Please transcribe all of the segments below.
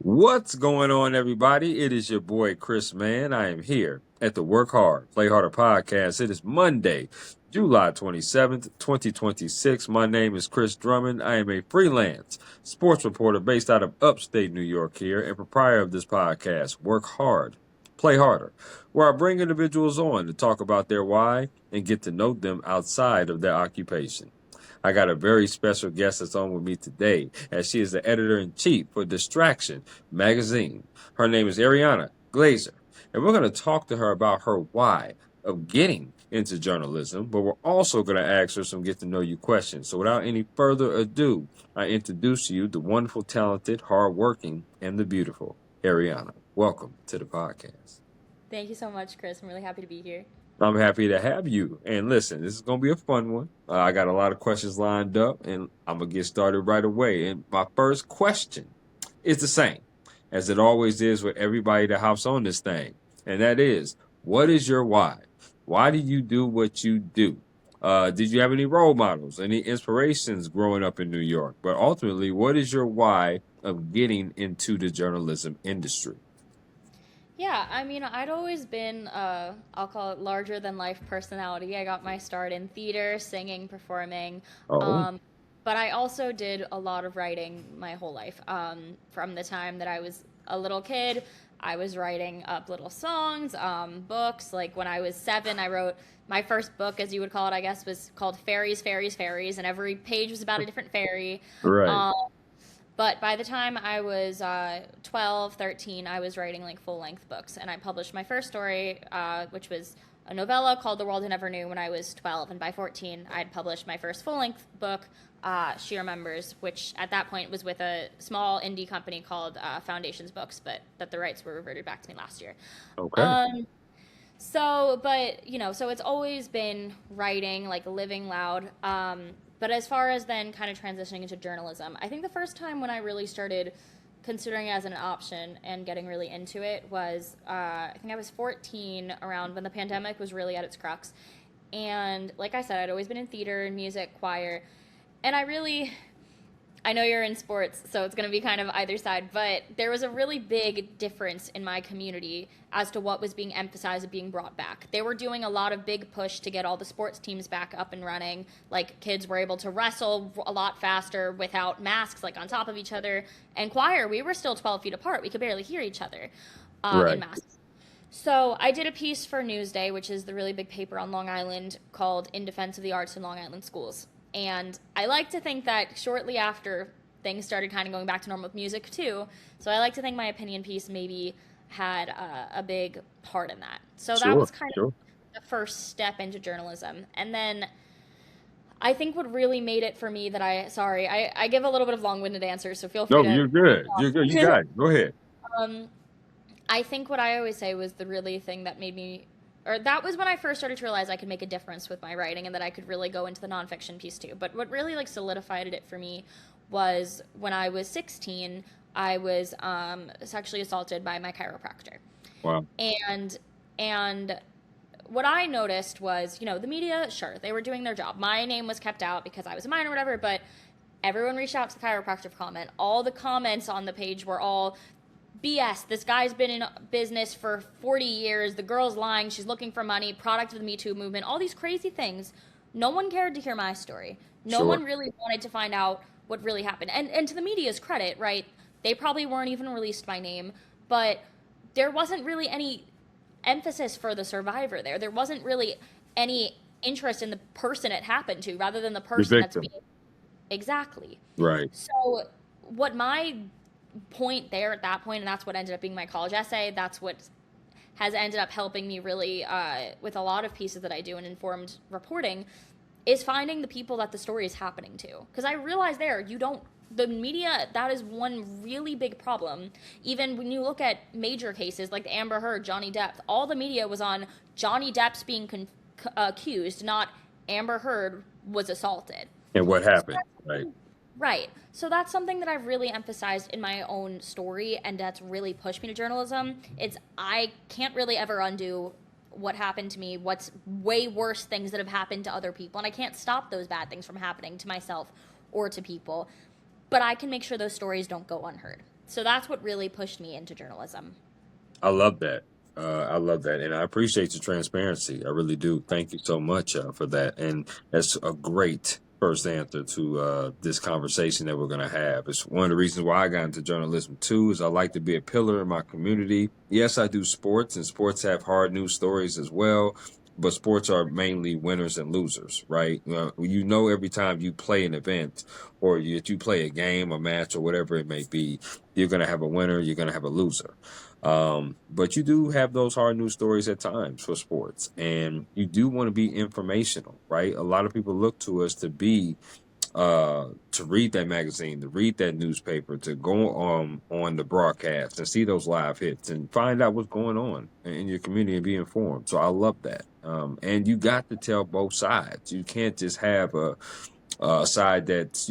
What's going on, everybody? It is your boy Chris Mann. I am here at the Work Hard, Play Harder podcast. It is Monday, July 27th, 2026. My name is Chris Drummond. I am a freelance sports reporter based out of upstate New York here and proprietor of this podcast, Work Hard, Play Harder, where I bring individuals on to talk about their why and get to know them outside of their occupation. I got a very special guest that's on with me today, as she is the editor-in-chief for Distraction magazine. Her name is Ariana Glaser, and we're going to talk to her about her why of getting into journalism, but we're also going to ask her some get-to-know-you questions. So without any further ado, I introduce you the wonderful, talented, hardworking, and the beautiful Ariana. Welcome to the podcast. Thank you so much, Chris. I'm really happy to be here. I'm happy to have you. And listen, this is going to be a fun one. I got a lot of questions lined up, and I'm going to get started right away. And my first question is the same, as it always is with everybody that hops on this thing. And that is, what is your why? Why do you do what you do? Did you have any role models, any inspirations growing up in New York? But ultimately, what is your why of getting into the journalism industry? Yeah, I mean, I'd always been, I'll call it larger than life personality. I got my start in theater, singing, performing. Oh, Um, but I also did a lot of writing my whole life. From the time that I was a little kid, I was writing up little songs, books. Like when I was 7, I wrote my first book, as you would call it, I guess, was called Fairies, Fairies, Fairies, and every page was about a different fairy. right. Um, But by the time I was 12, 13, I was writing like full length books. And I published my first story, which was a novella called The World I Never Knew when I was 12. And by 14, I'd published my first full length book, She Remembers, which at that point was with a small indie company called Foundations Books, but that the rights were reverted back to me last year. Okay. Um, so it's always been writing, like living loud. But as far as then kind of transitioning into journalism, I think the first time when I really started considering it as an option and getting really into it was, I think I was 14 around when the pandemic was really at its crux. And like I said, I'd always been in theater and music, choir. And I know you're in sports, so it's going to be kind of either side, but there was a really big difference in my community as to what was being emphasized and being brought back. They were doing a lot of big push to get all the sports teams back up and running. Like kids were able to wrestle a lot faster without masks, like on top of each other. And choir, we were still 12 feet apart. We could barely hear each other in Right. masks. So I did a piece for Newsday, which is the really big paper on Long Island called In Defense of the Arts in Long Island Schools. And I like to think that shortly after things started kind of going back to normal with music too. So I like to think my opinion piece maybe had a big part in that. So that Sure. was kind of Sure. the first step into journalism. And then I think what really made it for me that I give a little bit of long-winded answers, so feel free No, to you're good. You're good. You got it. Go ahead. um, I think what I always say was the really thing that made me, or that was when I first started to realize I could make a difference with my writing and that I could really go into the nonfiction piece too. But what really like solidified it for me was when I was 16, I was sexually assaulted by my chiropractor, Wow. and and what I noticed was, the media, sure, they were doing their job. My name was kept out because I was a minor or whatever, but everyone reached out to the chiropractor for comment. All the comments on the page were all BS. This guy's been in business for 40 years. The girl's lying. She's looking for money. Product of the Me Too movement. All these crazy things. No one cared to hear my story. No Sure. one really wanted to find out what really happened. And to the media's credit, right? They probably weren't even released by name, but there wasn't really any emphasis for the survivor there. There wasn't really any interest in the person it happened to, rather than the The person that's victim. being exactly. Right. So what my point there at that point, and that's what ended up being my college essay. That's what has ended up helping me really with a lot of pieces that I do in informed reporting, is finding the people that the story is happening to. Because I realized there, the media, that is one really big problem. Even when you look at major cases like the Amber Heard, Johnny Depp, all the media was on Johnny Depp's being accused, not Amber Heard was assaulted. And what So happened? that's Right. Right. So that's something that I've really emphasized in my own story, and that's really pushed me to journalism. It's I can't really ever undo what happened to me, what's way worse things that have happened to other people, and I can't stop those bad things from happening to myself or to people, but I can make sure those stories don't go unheard. So that's what really pushed me into journalism. I love that. I love that, and I appreciate your transparency. I really do. Thank you so much for that. And that's a great first answer to this conversation that we're going to have. It's one of the reasons why I got into journalism too. Is I like to be a pillar in my community. Yes, I do sports, and sports have hard news stories as well. But sports are mainly winners and losers, right? You know, every time you play an event or you play a game, a match, or whatever it may be, you're going to have a winner, you're going to have a loser. But you do have those hard news stories at times for sports, and you do want to be informational, right? A lot of people look to us to be to read that magazine, to read that newspaper, to go on the broadcast and see those live hits and find out what's going on in your community and be informed. So I love that. And you got to tell both sides. You can't just have a side that's,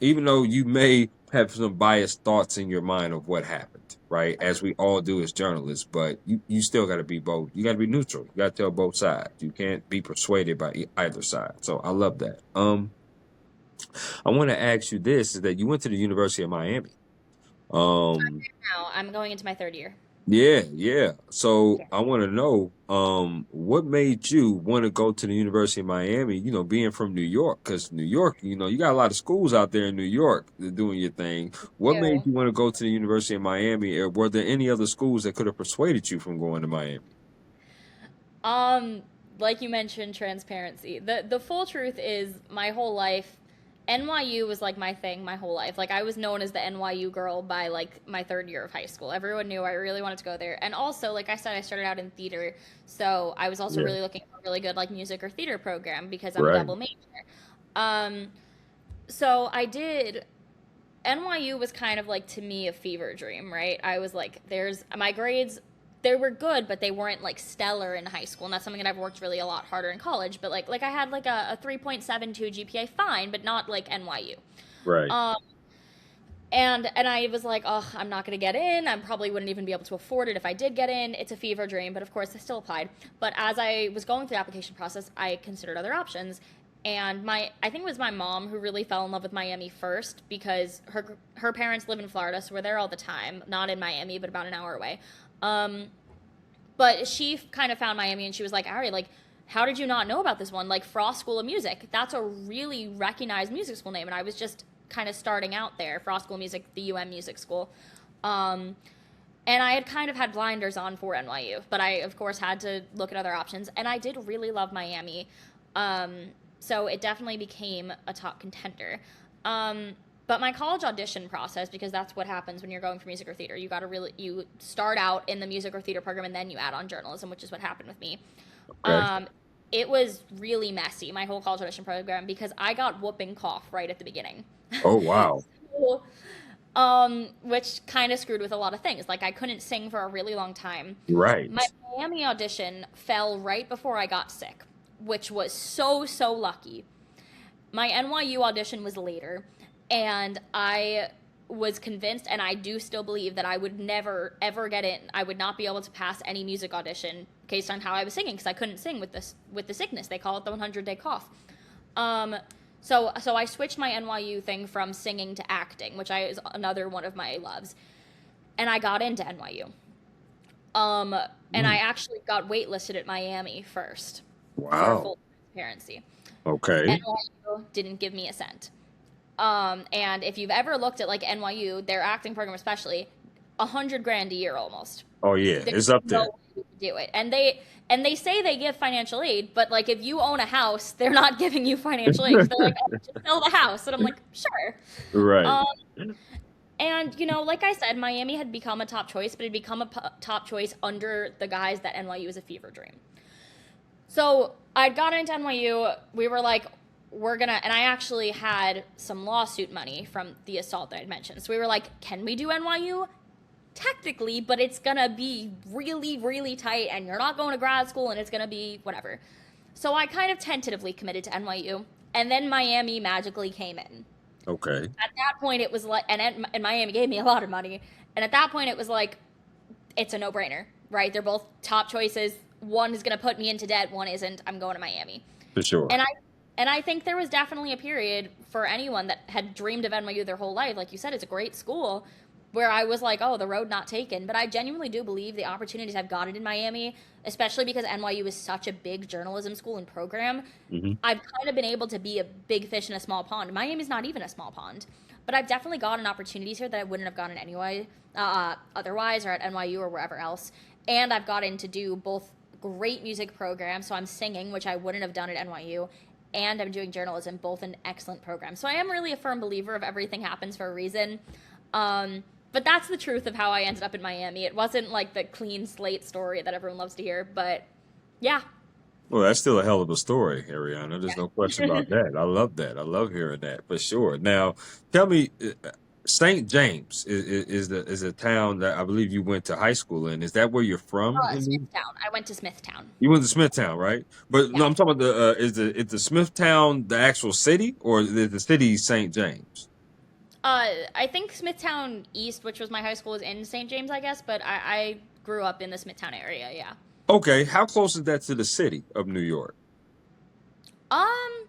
even though you may have some biased thoughts in your mind of what happened, right? As we all do as journalists, but you still got to be both. You got to be neutral. You got to tell both sides. You can't be persuaded by either side. So I love that. I want to ask you this: is that you went to the University of Miami? Um, Now I'm going into my third year. yeah, yeah. So Yeah. I want to know, what made you want to go to the University of Miami? Being from New York, because New York, you got a lot of schools out there in New York that doing your thing. What made Ew. you want to go to the University of Miami? Or were there any other schools that could have persuaded you from going to Miami? Um, like you mentioned, transparency. The full truth is my whole life, NYU was like my thing my whole life. Like I was known as the NYU girl by like my third year of high school. Everyone knew I really wanted to go there. And also, like I said, I started out in theater, so I was also Yeah, really looking for a really good like music or theater program because I'm a right, double major. Um, so I did NYU was kind of like to me a fever dream, right? I was like, there's my grades, they were good, but they weren't like stellar in high school, and that's something that I've worked really a lot harder in college. But like I had like a 3.72 GPA, fine, but not like NYU. right, Um, and I was like, oh, I'm not gonna get in. I probably wouldn't even be able to afford it if I did get in. It's a fever dream, but of course I still applied. But as I was going through the application process, I considered other options. And I think it was my mom who really fell in love with Miami first because her parents live in Florida, so we're there all the time. Not in Miami, but about an hour away. Um, but she kind of found Miami, and she was like, Ari, like, how did you not know about this one? Like Frost School of Music. That's a really recognized music school name. And I was just kind of starting out there. Frost School of Music, the UM Music School. Um, and I had kind of had blinders on for NYU, but I, of course, had to look at other options. And I did really love Miami. So it definitely became a top contender. Um, but my college audition process, because that's what happens when you're going for music or theater, you start out in the music or theater program and then you add on journalism, which is what happened with me. okay. Um, it was really messy, my whole college audition program, because I got whooping cough right at the beginning. Oh, wow. So, which kind of screwed with a lot of things. Like I couldn't sing for a really long time. Right. My Miami audition fell right before I got sick, which was so lucky. My NYU audition was later, and I was convinced, and I do still believe that I would never ever get in. I would not be able to pass any music audition based on how I was singing because I couldn't sing with the sickness. They call it the 100-day cough. Um, so I switched my NYU thing from singing to acting, which is another one of my loves, and I got into NYU. Um, and I Mm, actually got waitlisted at Miami first for wow. full transparency. Okay. NYU didn't give me a cent. And if you've ever looked at like NYU, their acting program especially, 100 grand a year almost. Oh, yeah. There's It's up no there. way you can do it. And they say they give financial aid, but like if you own a house, they're not giving you financial aid. They're like, oh, just sell the house, and I'm like, sure. Right. Um, and like I said, Miami had become a top choice, but it had become a top choice under the guise that NYU was a fever dream. So I'd gotten into NYU. We were like, and I actually had some lawsuit money from the assault that I'd mentioned. So we were like, can we do NYU? Technically, but it's gonna be really, really tight, and you're not going to grad school, and it's gonna be whatever. So I kind of tentatively committed to NYU, and then Miami magically came in. Okay. At that point, it was like, and Miami gave me a lot of money, and at that point, it was like, it's a no-brainer, right? They're both top choices. One is gonna put me into debt, one isn't. I'm going to Miami. For sure. And I think there was definitely a period for anyone that had dreamed of NYU their whole life. Like you said, it's a great school. where I was like, oh, the road not taken. But I genuinely do believe the opportunities I've gotten in Miami, especially because NYU is such a big journalism school and program, Hmm. I've kind of been able to be a big fish in a small pond. Miami's not even a small pond, but I've definitely gotten opportunities here that I wouldn't have gotten anyway, otherwise, or at NYU or wherever else. And I've gotten to do both great music programs, so I'm singing, which I wouldn't have done at NYU, and I'm doing journalism, both in excellent programs. So I am really a firm believer of everything happens for a reason. But that's the truth of how I ended up in Miami. It wasn't like the clean slate story that everyone loves to hear, but yeah. Well, that's still a hell of a story, Ariana. There's no question about that. I love that. I love hearing that for sure. Now, tell me, St. James is a town that I believe you went to high school in. Is that where you're from? Smithtown. I went to Smithtown. You went to Smithtown, right? But Yeah. no, I'm talking about is the Smithtown the actual city or is the city St. James? I think Smithtown East, which was my high school, is in St. James, I guess, but I grew up in the Smithtown area, yeah. Okay, how close is that to the city of New York? Um,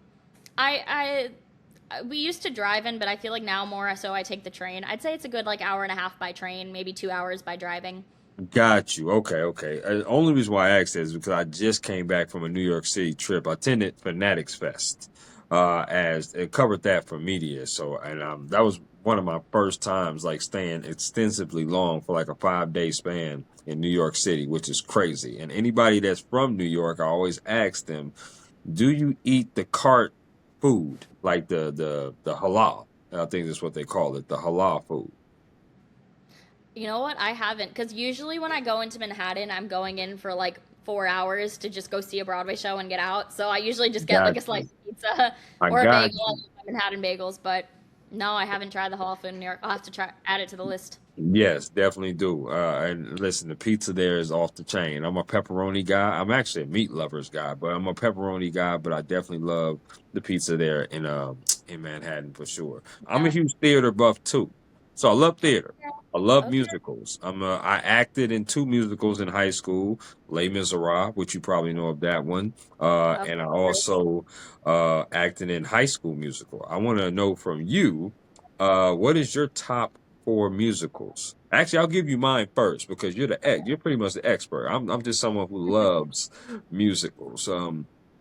we used to drive in, but I feel like now more so I take the train. I'd say it's a good like hour and a half by train, maybe 2 hours by driving. Got you. Okay, okay. Only reason why I asked that is because I just came back from a New York City trip. I attended Fanatics Fest, as it covered that for media. So, and that was one of my first times like staying extensively long for like a 5 day span in New York City, which is crazy. And anybody that's from New York, I always ask them, do you eat the cart food, like the halal? I think that's what they call it, the halal food. You know what? I haven't, because usually when I go into Manhattan, I'm going in for like 4 hours to just go see a Broadway show and get out. So I usually just get like Got a slice you. of pizza I or a got bagel, you. Manhattan bagels. But no, I haven't tried the Hall of Food in New York. I'll have to try add it to the list. Yes, definitely do. And listen, the pizza there is off the chain. I'm a pepperoni guy. I'm actually a meat lovers guy, but I'm a pepperoni guy. But I definitely love the pizza there in Manhattan for sure. I'm a Yeah. huge theater buff too, so I love theater. I love Okay. musicals. I acted in two musicals in high school, Les Miserables, which you probably know of that one, Of and I course. also acted in High School Musical. I want to know from you, what is your top four musicals? Actually, I'll give you mine first because you're pretty much the expert. I'm just someone who loves musicals.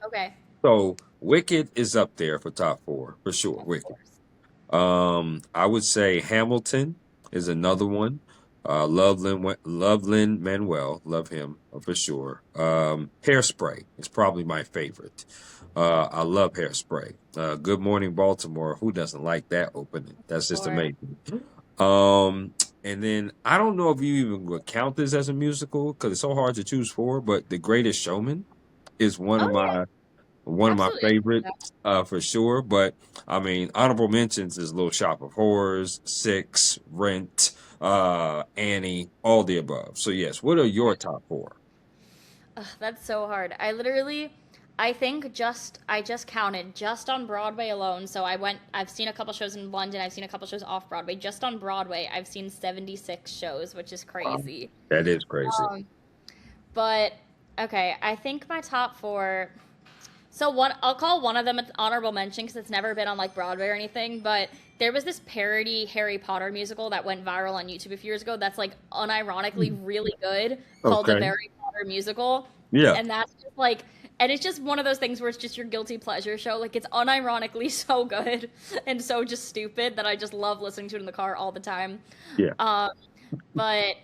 Okay. So Wicked is up there for top four for sure. Of Wicked. course. I would say Hamilton is another one. Loveland Manuel, love him for sure. Hairspray is probably my favorite. I love Hairspray. Good Morning Baltimore. Who doesn't like that opening? That's just Or amazing. Um, and then I don't know if you even would count this as a musical because it's so hard to choose four. But The Greatest Showman is oh yeah, one of my absolutely. favorites, for sure. But I mean, honorable mentions is Little Shop of Horrors, Six, Rent, Annie, all the above. So yes, what are your top four? Ugh, that's so hard. I think I just counted just on Broadway alone. So I've seen a couple shows in London, I've seen a couple shows off Broadway. Just on Broadway, I've seen 76 shows, which is Wow, crazy. that is crazy. Um, but okay, I think my top four. So one, I'll call one of them an honorable mention because it's never been on like Broadway or anything. But there was this parody Harry Potter musical that went viral on YouTube a few years ago. That's like unironically really good, called the Okay. Harry Potter musical, Yeah. and that's just like, and it's just one of those things where it's just your guilty pleasure show. Like it's unironically so good and so just stupid that I just love listening to it in the car all the time. Yeah. Um, but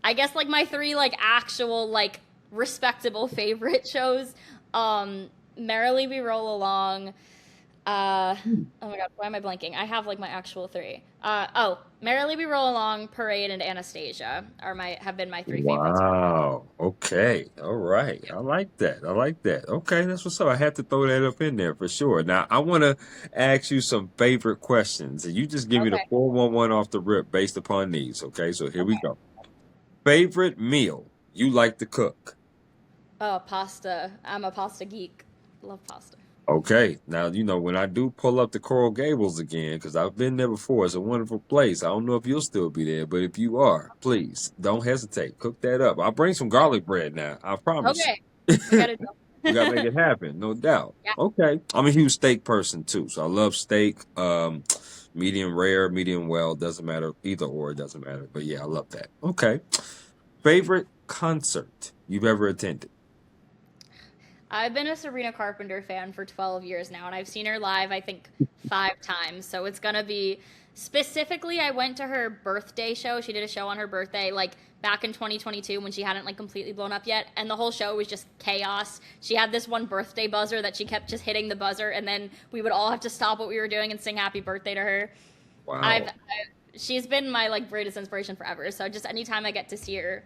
I guess like my three like actual like respectable favorite shows. Um, Merrily We Roll Along. Oh my god, why am I blanking? I have like my actual three. Merrily We Roll Along, Parade, and Anastasia are my have been my three favorites. Wow. Okay. All right. I like that. I like that. Okay, that's what's up. I had to throw that up in there for sure. Now I want to ask you some favorite questions, and you just give me the Okay. 411 off the rip based upon these. Okay, so here we Okay. go. Favorite meal you like to cook? Oh, pasta. I'm a pasta geek. Love pasta. Okay, now you know when I do pull up the Coral Gables again, because I've been there before. It's a wonderful place. I don't know if you'll still be there, but if you are, please don't hesitate. Cook that up. I'll bring some garlic bread now. I promise Okay. We you. gotta We gotta do. make it happen, no doubt. Yeah. Okay, I'm a huge steak person too, so I love steak. Medium rare, medium well, doesn't matter. Either or, it doesn't matter. But yeah, I love that. Okay. Favorite concert you've ever attended? I've been a Sabrina Carpenter fan for 12 years now, and I've seen her live, I think, 5 times. So it's going to be specifically, I went to her birthday show. She did a show on her birthday, like back in 2022 when she hadn't like completely blown up yet. And the whole show was just chaos. She had this one birthday buzzer that she kept just hitting the buzzer, and then we would all have to stop what we were doing and sing happy birthday to her. Wow. She's been my like greatest inspiration forever. So just anytime I get to see her,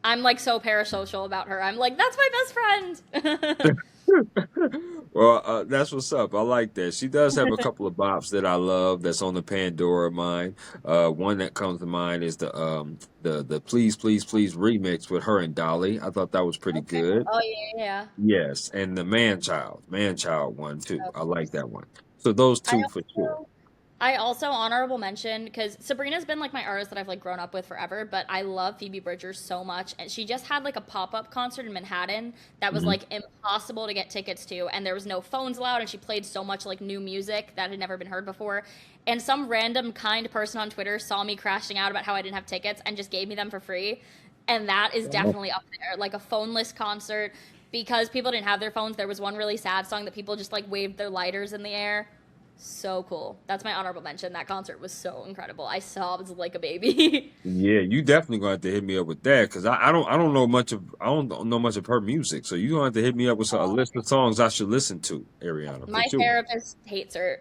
I'm like so parasocial about her. I'm like, that's my best friend. Well, that's what's up. I like that. She does have a couple of bops that I love. That's on the Pandora of mine. One that comes to mind is the Please Please Please remix with her and Dolly. I thought that was pretty Okay. good. Oh yeah, yeah. Yes, and the Man Child one too. Yeah. I like that one. So those I two for sure. also I also honorable mention because Sabrina's been like my artist that I've like grown up with forever, but I love Phoebe Bridgers so much, and she just had like a pop up concert in Manhattan that was Mhm. like impossible to get tickets to, and there was no phones allowed, and she played so much like new music that had never been heard before, and some random kind person on Twitter saw me crashing out about how I didn't have tickets and just gave me them for free, and that is definitely up there, like a phoneless concert because people didn't have their phones. There was one really sad song that people just like waved their lighters in the air. So cool. That's my honorable mention. That concert was so incredible. I sobbed like a baby. Yeah, you definitely gonna have to hit me up with that because I don't know much of her music. So you gonna have to hit me up with a Oh, list of songs I should listen to, Ariana, for my sure. therapist hates her.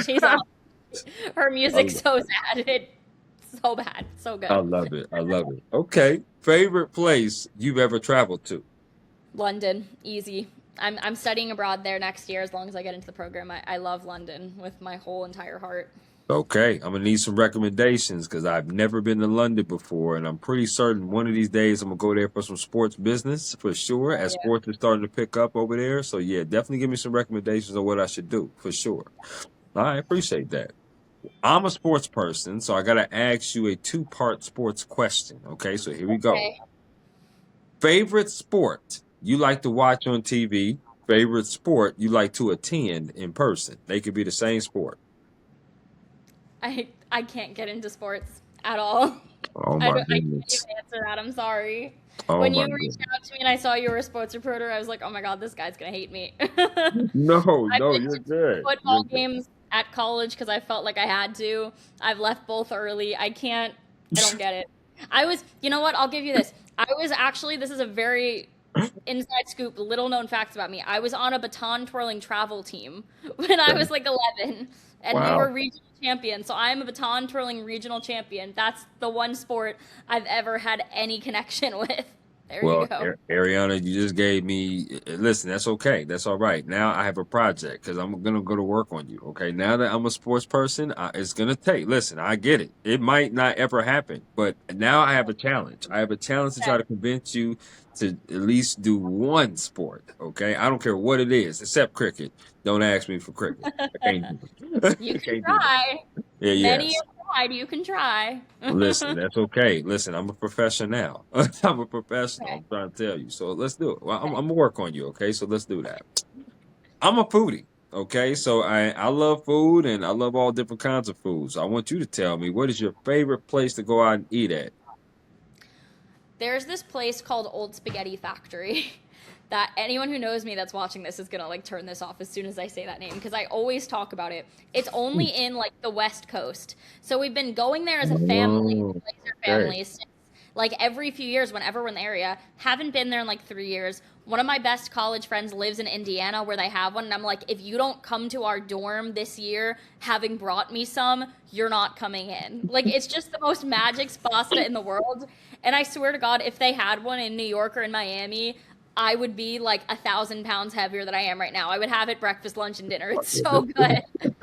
She's awful. Her music's I, so sad. It's so bad. So I good. love it. I love it. Okay, favorite place you've ever traveled to? London, easy. I'm studying abroad there next year as long as I get into the program. I love London with my whole entire heart. Okay, I'm gonna need some recommendations because I've never been to London before, and I'm pretty certain one of these days I'm gonna go there for some sports business for sure. Oh As yeah. sports is starting to pick up over there, so yeah, definitely give me some recommendations on what I should do for sure. I appreciate that. I'm a sports person, so I gotta ask you a two-part sports question. Okay, so here we go. Okay. Favorite sport you like to watch on TV? Favorite sport you like to attend in person? They could be the same sport. I can't get into sports at all. Oh my I can't even goodness. answer that. I'm sorry. Oh When my you reached goodness. out to me and I saw you were a sports reporter, I was like, oh my god, this guy's gonna hate me. I've No, no, been you're to two good. You're football good. games at college because I felt like I had to. I've left both early. I don't get it. You know what? I'll give you this. I was actually, this is a very inside scoop, little known facts about me. I was on a baton twirling travel team when I was like 11, and we were Wow. regional champions. So I am a baton twirling regional champion. That's the one sport I've ever had any connection with. There you Well, go. Ariana, you just gave me. Listen, that's okay. That's all right. Now I have a project because I'm gonna go to work on you. Okay. Now that I'm a sports person, it's gonna take. Listen, I get it. It might not ever happen, but now I have a challenge. I have a challenge to try Okay. to convince you to at least do one sport. Okay. I don't care what it is, except cricket. Don't ask me for cricket. I can't do it. You I can can't do that. try. Yeah. Many Yes. have tried. You can try. Listen, that's okay. Listen, I'm a professional now. I'm a professional. Okay. I'm trying to tell you. So let's do it. Well, I'm Okay. gonna work on you. Okay, so let's do that. I'm a foodie. Okay, so I love food and I love all different kinds of foods. I want you to tell me what is your favorite place to go out and eat at? There's this place called Old Spaghetti Factory that anyone who knows me that's watching this is gonna like turn this off as soon as I say that name because I always talk about it. It's only in like the West Coast. So we've been going there as a family, Oh, like their okay. families, like every few years whenever we're in the area. Haven't been there in like 3 years. One of my best college friends lives in Indiana where they have one, and I'm like, if you don't come to our dorm this year having brought me some, you're not coming in. Like it's just the most magic pasta in the world. And I swear to God, if they had one in New York or in Miami, I would be like 1,000 pounds heavier than I am right now. I would have it breakfast, lunch, and dinner. It's so good. And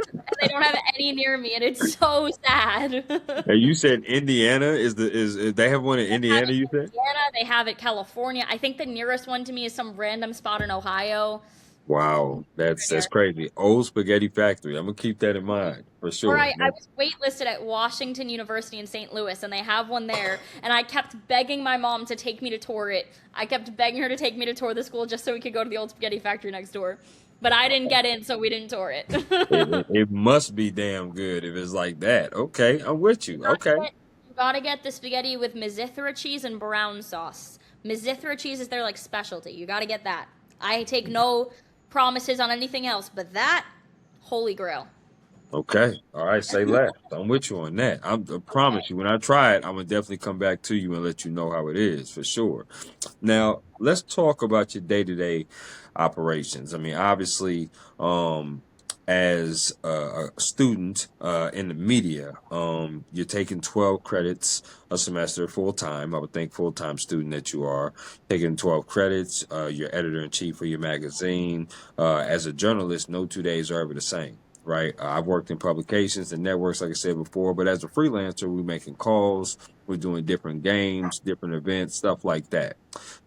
they don't have any near me, and it's so sad. And you said Indiana is they have one in They have Indiana, it you in said? Indiana. They have it California. I think the nearest one to me is some random spot in Ohio. Wow, that's crazy. Old Spaghetti Factory. I'm gonna keep that in mind for Or sure. I was waitlisted at Washington University in St. Louis, and they have one there. And I kept begging my mom to take me to tour it. I kept begging her to take me to tour the school just so we could go to the Old Spaghetti Factory next door. but I didn't get in, so we didn't tour it. It must be damn good if it's like that. Okay, I'm with You you. gotta Okay. get, you gotta get the spaghetti with Mizithra cheese and brown sauce. Mizithra cheese is their like specialty. You gotta get that. I take no promises on anything else, but that, holy grail. Okay. All right. Say less. I'm with you on that. I promise you, when I try it, I'm gonna definitely come back to you and let you know how it is for sure. Now, let's talk about your day-to-day operations. I mean, obviously, um, as a student in the media, you're taking 12 credits a semester full time. I would think full time student that you are taking 12 credits. You're editor in chief for your magazine. As a journalist, no 2 days are ever the same. Right. I've worked in publications and networks, like I said before, but as a freelancer, we're making calls, we're doing different games, different events, stuff like that.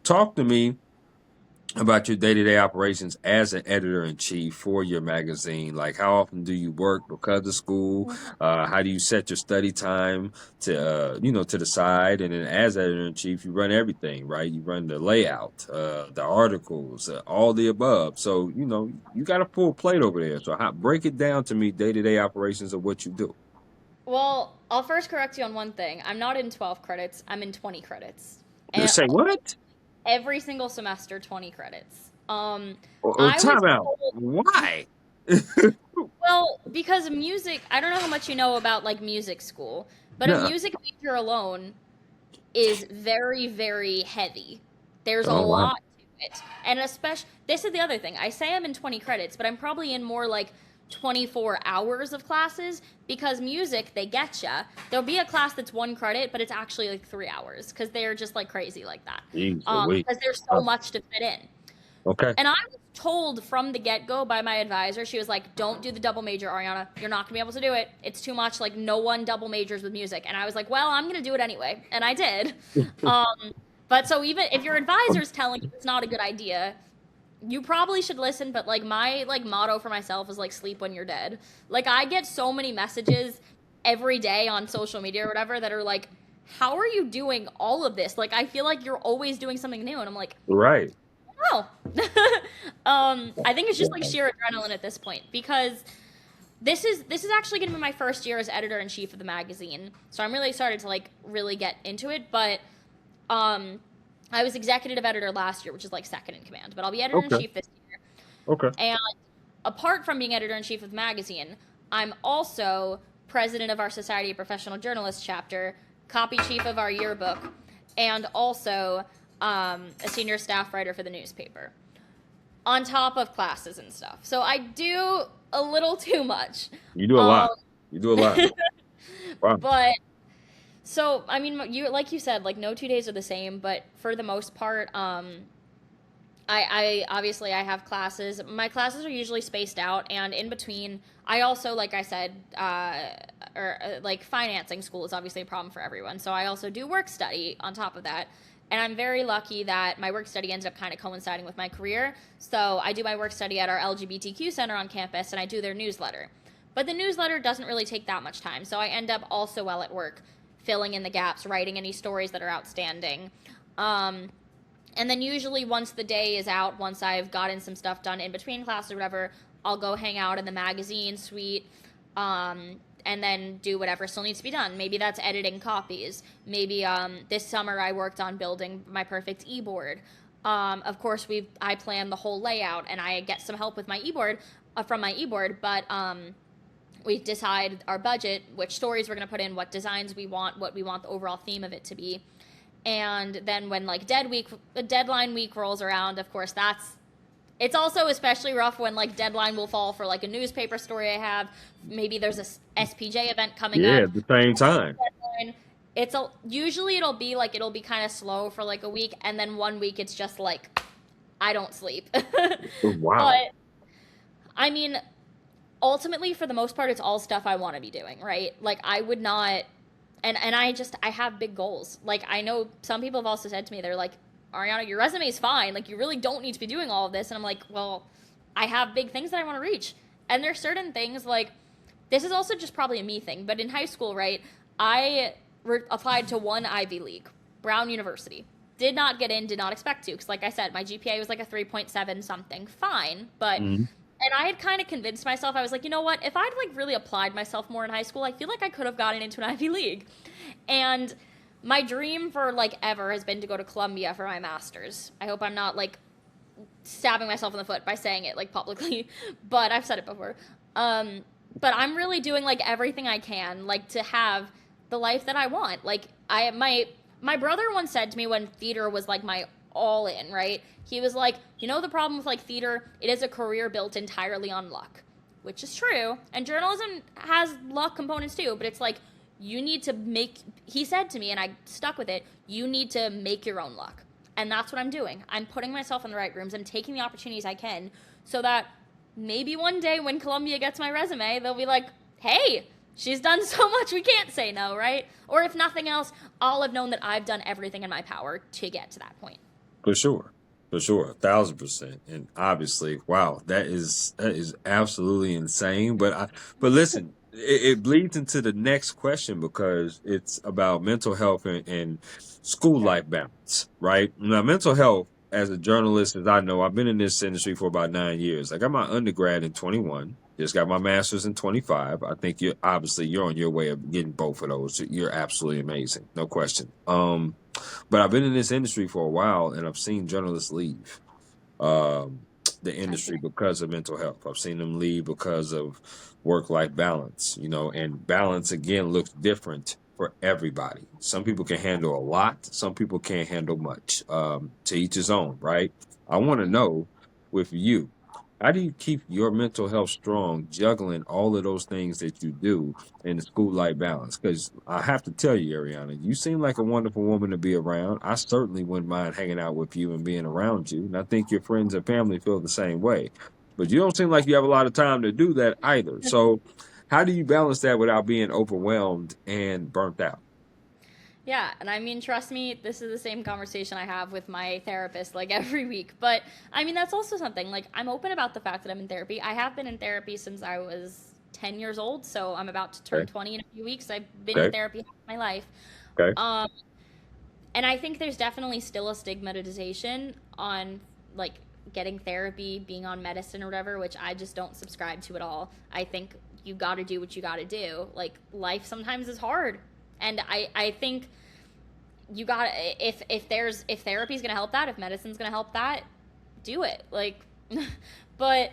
Talk to me about your day-to-day operations as an editor-in-chief for your magazine. Like, how often do you work because of school? How do you set your study time to the side? And then as editor-in-chief, you run everything, right? You run the layout, the articles, all the above. So, you got a full plate over there. So break it down to me, day-to-day operations of what you do. Well, I'll first correct you on one thing. I'm not in 12 credits. I'm in 20 credits. And Say what? every single semester 20 credits. I was Time out. told, Why? well, because music, I don't know how much you know about like music school, but a No. music major alone is very, very heavy. There's a Oh, wow. lot to it. And especially, this is the other thing. I say I'm in 20 credits, but I'm probably in more like 24 hours of classes because music, they get ya. There'll be a class that's 1 credit, but it's actually like 3 hours because they're just like crazy like that. Jeez, Louise. Because there's so much to fit in. Okay. And I was told from the get go by my advisor, she was like, don't do the double major, Ariana. You're not going to be able to do it. It's too much. Like, no one double majors with music. And I was like, well, I'm going to do it anyway. And I did. But so even if your advisor's telling you it's not a good idea, you probably should listen. But like, my like motto for myself is like, sleep when you're dead. Like, I get so many messages every day on social media or whatever that are like, how are you doing all of this? Like, I feel like you're always doing something new. And I'm like, Right. oh. I think it's just like sheer adrenaline at this point because this is actually going to be my first year as editor in chief of the magazine, so I'm really excited to like really get into it. But I was executive editor last year, which is like second in command, but I'll be editor in Okay. chief this year. Okay. And apart from being editor in chief of the magazine, I'm also president of our Society of Professional Journalists chapter, copy chief of our yearbook, and also a senior staff writer for the newspaper, on top of classes and stuff. So I do a little too much. You do a lot. You do a lot. Wow. But so I mean, you like you said, like no 2 days are the same. But for the most part, I obviously I have classes. My classes are usually spaced out, and in between, I also, like I said, like financing school is obviously a problem for everyone. So I also do work study on top of that. And I'm very lucky that my work study ended up kind of coinciding with my career. So I do my work study at our LGBTQ center on campus, and I do their newsletter. But the newsletter doesn't really take that much time. So I end up also while at work filling in the gaps, writing any stories that are outstanding. And then usually once the day is out, once I've gotten some stuff done in between classes or whatever, I'll go hang out in the magazine suite, and then do whatever still needs to be done. Maybe that's editing copies. Maybe this summer I worked on building my perfect e-board. Of course, I plan the whole layout, and I get some help with my e-board from my e-board, but we decide our budget, which stories we're going to put in, what designs we want, what we want the overall theme of it to be. And then when like deadline week rolls around, of course it's also especially rough when like deadline will fall for like a newspaper story I have. Maybe there's a SPJ event coming Yeah, up. at the same time. Usually it'll be kind of slow for like a week, and then 1 week it's just like I don't sleep. Wow. But I mean, ultimately for the most part it's all stuff I want to be doing, right? Like I would not, and I have big goals. Like I know some people have also said to me, they're like, Ariana, your resume is fine. Like you really don't need to be doing all of this. And I'm like, well, I have big things that I want to reach. And there's certain things like, this is also just probably a me thing, but in high school, right, I applied to one Ivy League, Brown University. Did not get in, did not expect to, because like I said, my GPA was like a 3.7 something. Fine, but And I had kind of convinced myself, I was like, you know what? If I'd like really applied myself more in high school, I feel like I could have gotten into an Ivy League. And my dream for like ever has been to go to Columbia for my master's. I hope I'm not like stabbing myself in the foot by saying it like publicly, but I've said it before. But I'm really doing like everything I can like to have the life that I want. Like my brother once said to me when theater was like my all in, right? He was like, you know, the problem with like theater, it is a career built entirely on luck, which is true. And journalism has luck components too, but it's like you need to make, he said to me, and I stuck with it, you need to make your own luck. And that's what I'm doing. I'm putting myself in the right rooms. I'm taking the opportunities I can so that maybe one day when Columbia gets my resume, they'll be like, hey, she's done so much, we can't say no, right? Or if nothing else, I'll have known that I've done everything in my power to get to that point. For sure. For sure. 1,000%. And obviously, wow, that is absolutely insane. But listen, it bleeds into the next question because it's about mental health and school life balance, right? Now, mental health as a journalist, as I know, I've been in this industry for about 9 years. I got my undergrad in 21, just got my master's in 25. I think you're on your way of getting both of those. You're absolutely amazing. No question. But I've been in this industry for a while, and I've seen journalists leave um, the industry because of mental health. I've seen them leave because of work-life balance, and balance again looks different for everybody. Some people can handle a lot, some people can't handle much. To each his own, right? I want to know with you, how do you keep your mental health strong, juggling all of those things that you do in the school life balance? Because I have to tell you, Ariana, you seem like a wonderful woman to be around. I certainly wouldn't mind hanging out with you and being around you. And I think your friends and family feel the same way. But you don't seem like you have a lot of time to do that either. So, how do you balance that without being overwhelmed and burnt out? Yeah, and I mean, trust me, this is the same conversation I have with my therapist like every week. But I mean, that's also something like I'm open about the fact that I'm in therapy. I have been in therapy since I was 10 years old, so I'm about to turn Okay. 20 in a few weeks. I've been in Okay. therapy half my life. Okay. Um, and I think there's definitely still a stigmatization on like getting therapy, being on medicine or whatever, which I just don't subscribe to at all. I think you got to do what you got to do. Like life sometimes is hard, and I think you got if therapy's gonna help that, if medicine's gonna help that, do it. Like, but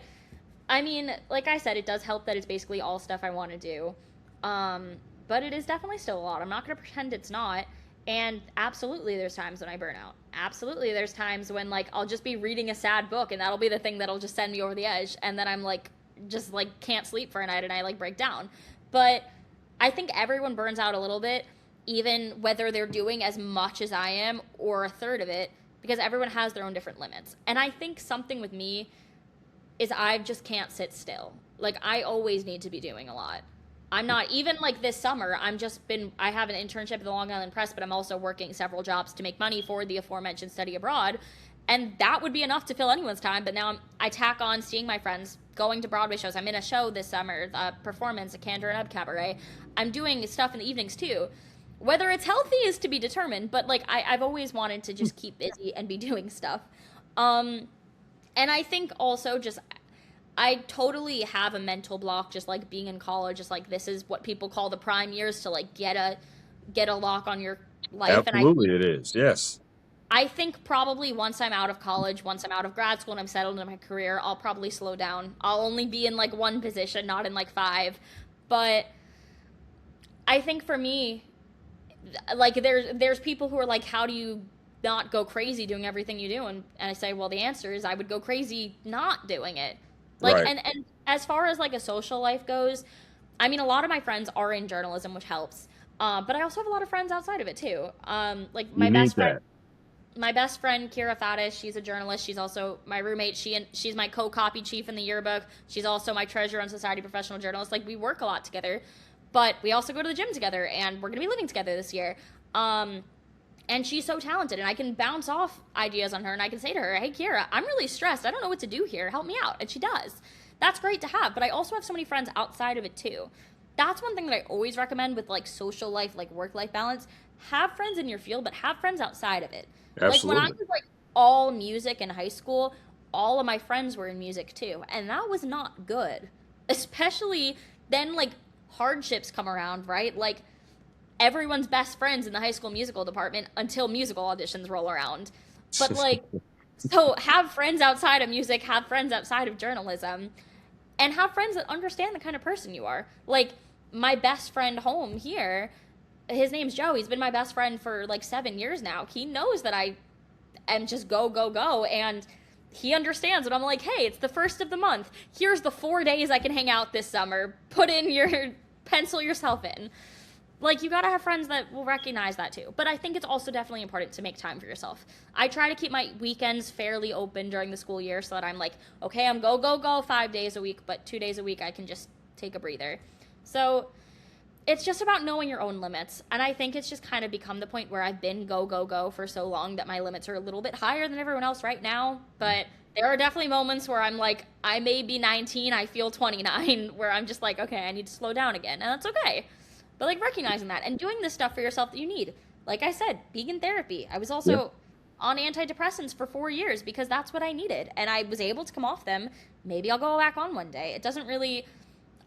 I mean, like I said, it does help that it's basically all stuff I want to do. Um, but it is definitely still a lot. I'm not gonna pretend it's not. And absolutely, there's times when I burn out. Absolutely, there's times when like I'll just be reading a sad book, and that'll be the thing that'll just send me over the edge, and then I'm like, just like can't sleep for a night, and I like break down. But I think everyone burns out a little bit, even whether they're doing as much as I am or a third of it, because everyone has their own different limits. And I think something with me is I just can't sit still. Like I always need to be doing a lot. I'm not even like this summer. I have an internship at the Long Island Press, but I'm also working several jobs to make money for the aforementioned study abroad. And that would be enough to fill anyone's time. But now I tack on seeing my friends, going to Broadway shows. I'm in a show this summer, a performance, a Candor and Ebb Cabaret. I'm doing stuff in the evenings too. Whether it's healthy is to be determined, but like I've always wanted to just keep busy and be doing stuff. Um, and I think also just I totally have a mental block just like being in college, just like this is what people call the prime years to like get a lock on your life. And Absolutely, it is. Yes. I think probably once I'm out of college, once I'm out of grad school and I'm settled in my career, I'll probably slow down. I'll only be in like one position, not in like five. But I think for me, like there's people who are like, how do you not go crazy doing everything you do? And I say, well, the answer is I would go crazy not doing it. Like Right. and as far as like a social life goes, I mean, a lot of my friends are in journalism, which helps. But I also have a lot of friends outside of it too. Like You need that. my best friend Kira Faddis, she's a journalist. She's also my roommate. She's my co-copy chief in the yearbook. She's also my treasurer on Society Professional Journalist. Like we work a lot together, but we also go to the gym together, and we're gonna be living together this year. Um, and she's so talented, and I can bounce off ideas on her, and I can say to her, "Hey, Kira, I'm really stressed. I don't know what to do here. Help me out." And she does. That's great to have. But I also have so many friends outside of it too. That's one thing that I always recommend with like social life, like work life balance. Have friends in your field, but have friends outside of it. Like when I Absolutely. was like all music in high school, all of my friends were in music too, and that was not good. Especially then, like, hardships come around, right? Like, everyone's best friends in the high school musical department until musical auditions roll around. But, like, so have friends outside of music, have friends outside of journalism, and have friends that understand the kind of person you are. Like, my best friend home here, his name's Joe. He's been my best friend for like 7 years now. He knows that I am just go, go, go. And he understands that I'm like, hey, it's the first of the month. Here's the 4 days I can hang out this summer. Put in your, pencil yourself in. Like, you gotta have friends that will recognize that too. But I think it's also definitely important to make time for yourself. I try to keep my weekends fairly open during the school year so that I'm like, okay, I'm go, go, go 5 days a week, but 2 days a week I can just take a breather. So it's just about knowing your own limits. And I think it's just kind of become the point where I've been go, go, go for so long that my limits are a little bit higher than everyone else right now. But there are definitely moments where I'm like, I may be 19, I feel 29, where I'm just like, okay, I need to slow down again. And that's okay. But, like, recognizing that and doing the stuff for yourself that you need. Like I said, being in therapy. I was also on antidepressants for 4 years because that's what I needed. And I was able to come off them. Maybe I'll go back on one day. It doesn't really...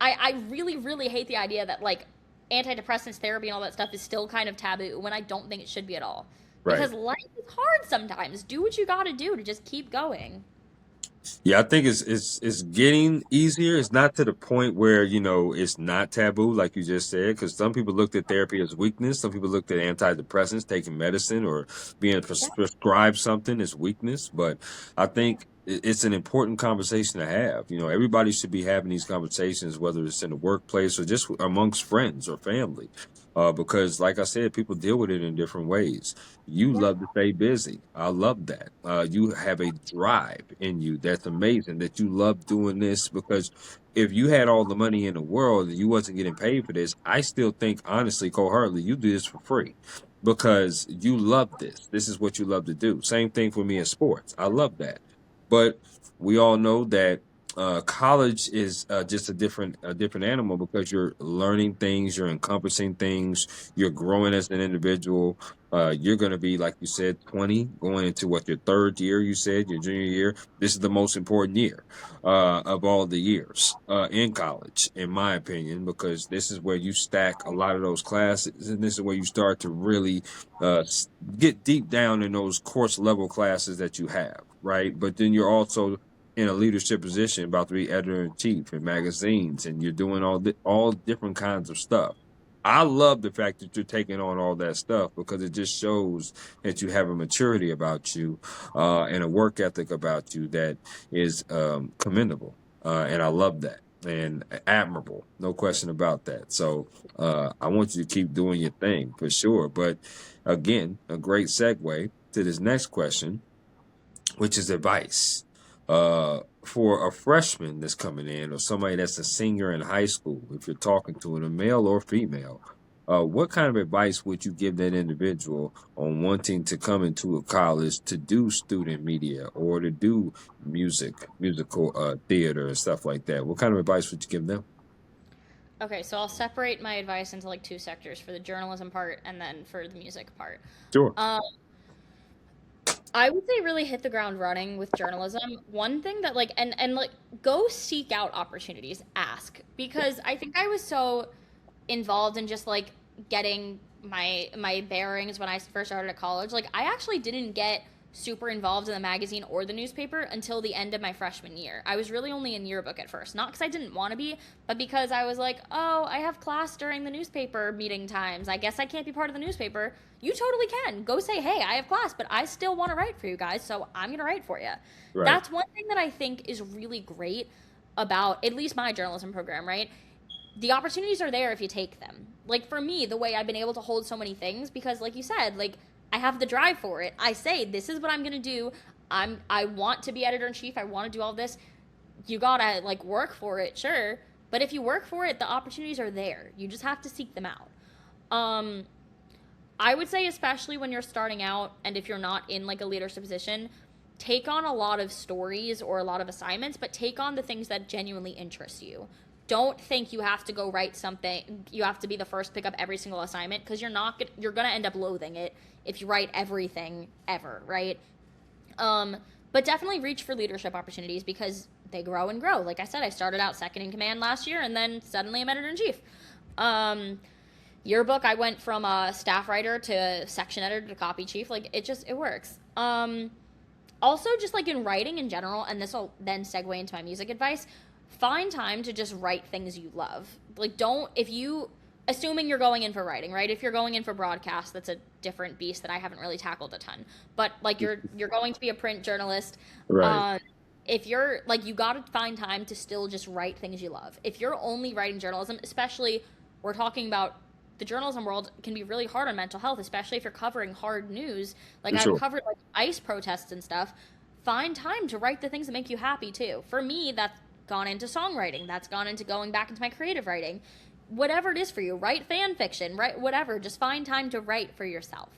I really, really hate the idea that, like, antidepressants, therapy, and all that stuff is still kind of taboo when I don't think it should be at all. Right. Because life is hard sometimes. Do what you gotta do to just keep going. Yeah, I think it's getting easier. It's not to the point where, it's not taboo, like you just said, because some people looked at therapy as weakness. Some people looked at antidepressants, taking medicine, or being Yeah. prescribed something as weakness. But I think it's an important conversation to have. Everybody should be having these conversations, whether it's in the workplace or just amongst friends or family. Because, like I said, people deal with it in different ways. You Yeah. love to stay busy. I love that. You have a drive in you that's amazing, that you love doing this, because if you had all the money in the world and you wasn't getting paid for this, I still think, honestly, coherently, you do this for free because you love this. This is what you love to do. Same thing for me in sports. I love that. But we all know that college is just a different animal, because you're learning things, you're encompassing things, you're growing as an individual. You're going to be, like you said, 20, going into what, your third year, you said, your junior year. This is the most important year of all the years in college, in my opinion, because this is where you stack a lot of those classes, and this is where you start to really get deep down in those course level classes that you have, right? But then you're also in a leadership position, about to be editor in chief in magazines, and you're doing all different kinds of stuff. I love the fact that you're taking on all that stuff, because it just shows that you have a maturity about you and a work ethic about you that is commendable. And I love that, and admirable. No question about that. So I want you to keep doing your thing for sure. But again, a great segue to this next question, which is advice. For a freshman that's coming in, or somebody that's a senior in high school, if you're talking to a male or female, what kind of advice would you give that individual on wanting to come into a college to do student media or to do musical theater and stuff like that? What kind of advice would you give them? Okay, so I'll separate my advice into like two sectors for the journalism part and then for the music part. Sure. Um, I would say really hit the ground running with journalism. One thing that like and like go seek out opportunities, ask, because I think I was so involved in just like getting my bearings when I first started at college. Like I actually didn't get super involved in the magazine or the newspaper until the end of my freshman year. I was really only in yearbook at first, not because I didn't want to be, but because I was like, oh, I have class during the newspaper meeting times. I guess I can't be part of the newspaper. You totally can. Go say, hey, I have class, but I still want to write for you guys, so I'm going to write for you. Right. That's one thing that I think is really great about at least my journalism program, right? The opportunities are there if you take them. Like for me, the way I've been able to hold so many things, because like you said, like I have the drive for it. I say, this is what I'm going to do. I want to be editor in chief. I want to do all this. You got to like work for it, sure. But if you work for it, the opportunities are there. You just have to seek them out. Um, I would say, especially when you're starting out and if you're not in like a leadership position, take on a lot of stories or a lot of assignments, but take on the things that genuinely interest you. Don't think you have to go write something. You have to be the first to pick up every single assignment, because you're going to end up loathing it if you write everything ever, right? But definitely reach for leadership opportunities because they grow and grow. Like I said, I started out second in command last year, and then suddenly I'm editor in chief. Yearbook, I went from a staff writer to section editor to copy chief. Like it works. Also, just like in writing in general, and this will then segue into my music advice. Find time to just write things you love. Like don't if you assuming you're going in for writing, right? If you're going in for broadcast, that's a different beast that I haven't really tackled a ton. But like you're going to be a print journalist. Right. If you're like you got to find time to still just write things you love. If you're only writing journalism, especially we're talking about the journalism world can be really hard on mental health, especially if you're covering hard news. Like For I've sure. covered like ICE protests and stuff. Find time to write the things that make you happy too. For me, that's gone into songwriting. That's gone into going back into my creative writing. Whatever it is for you, write fan fiction, write whatever. Just find time to write for yourself.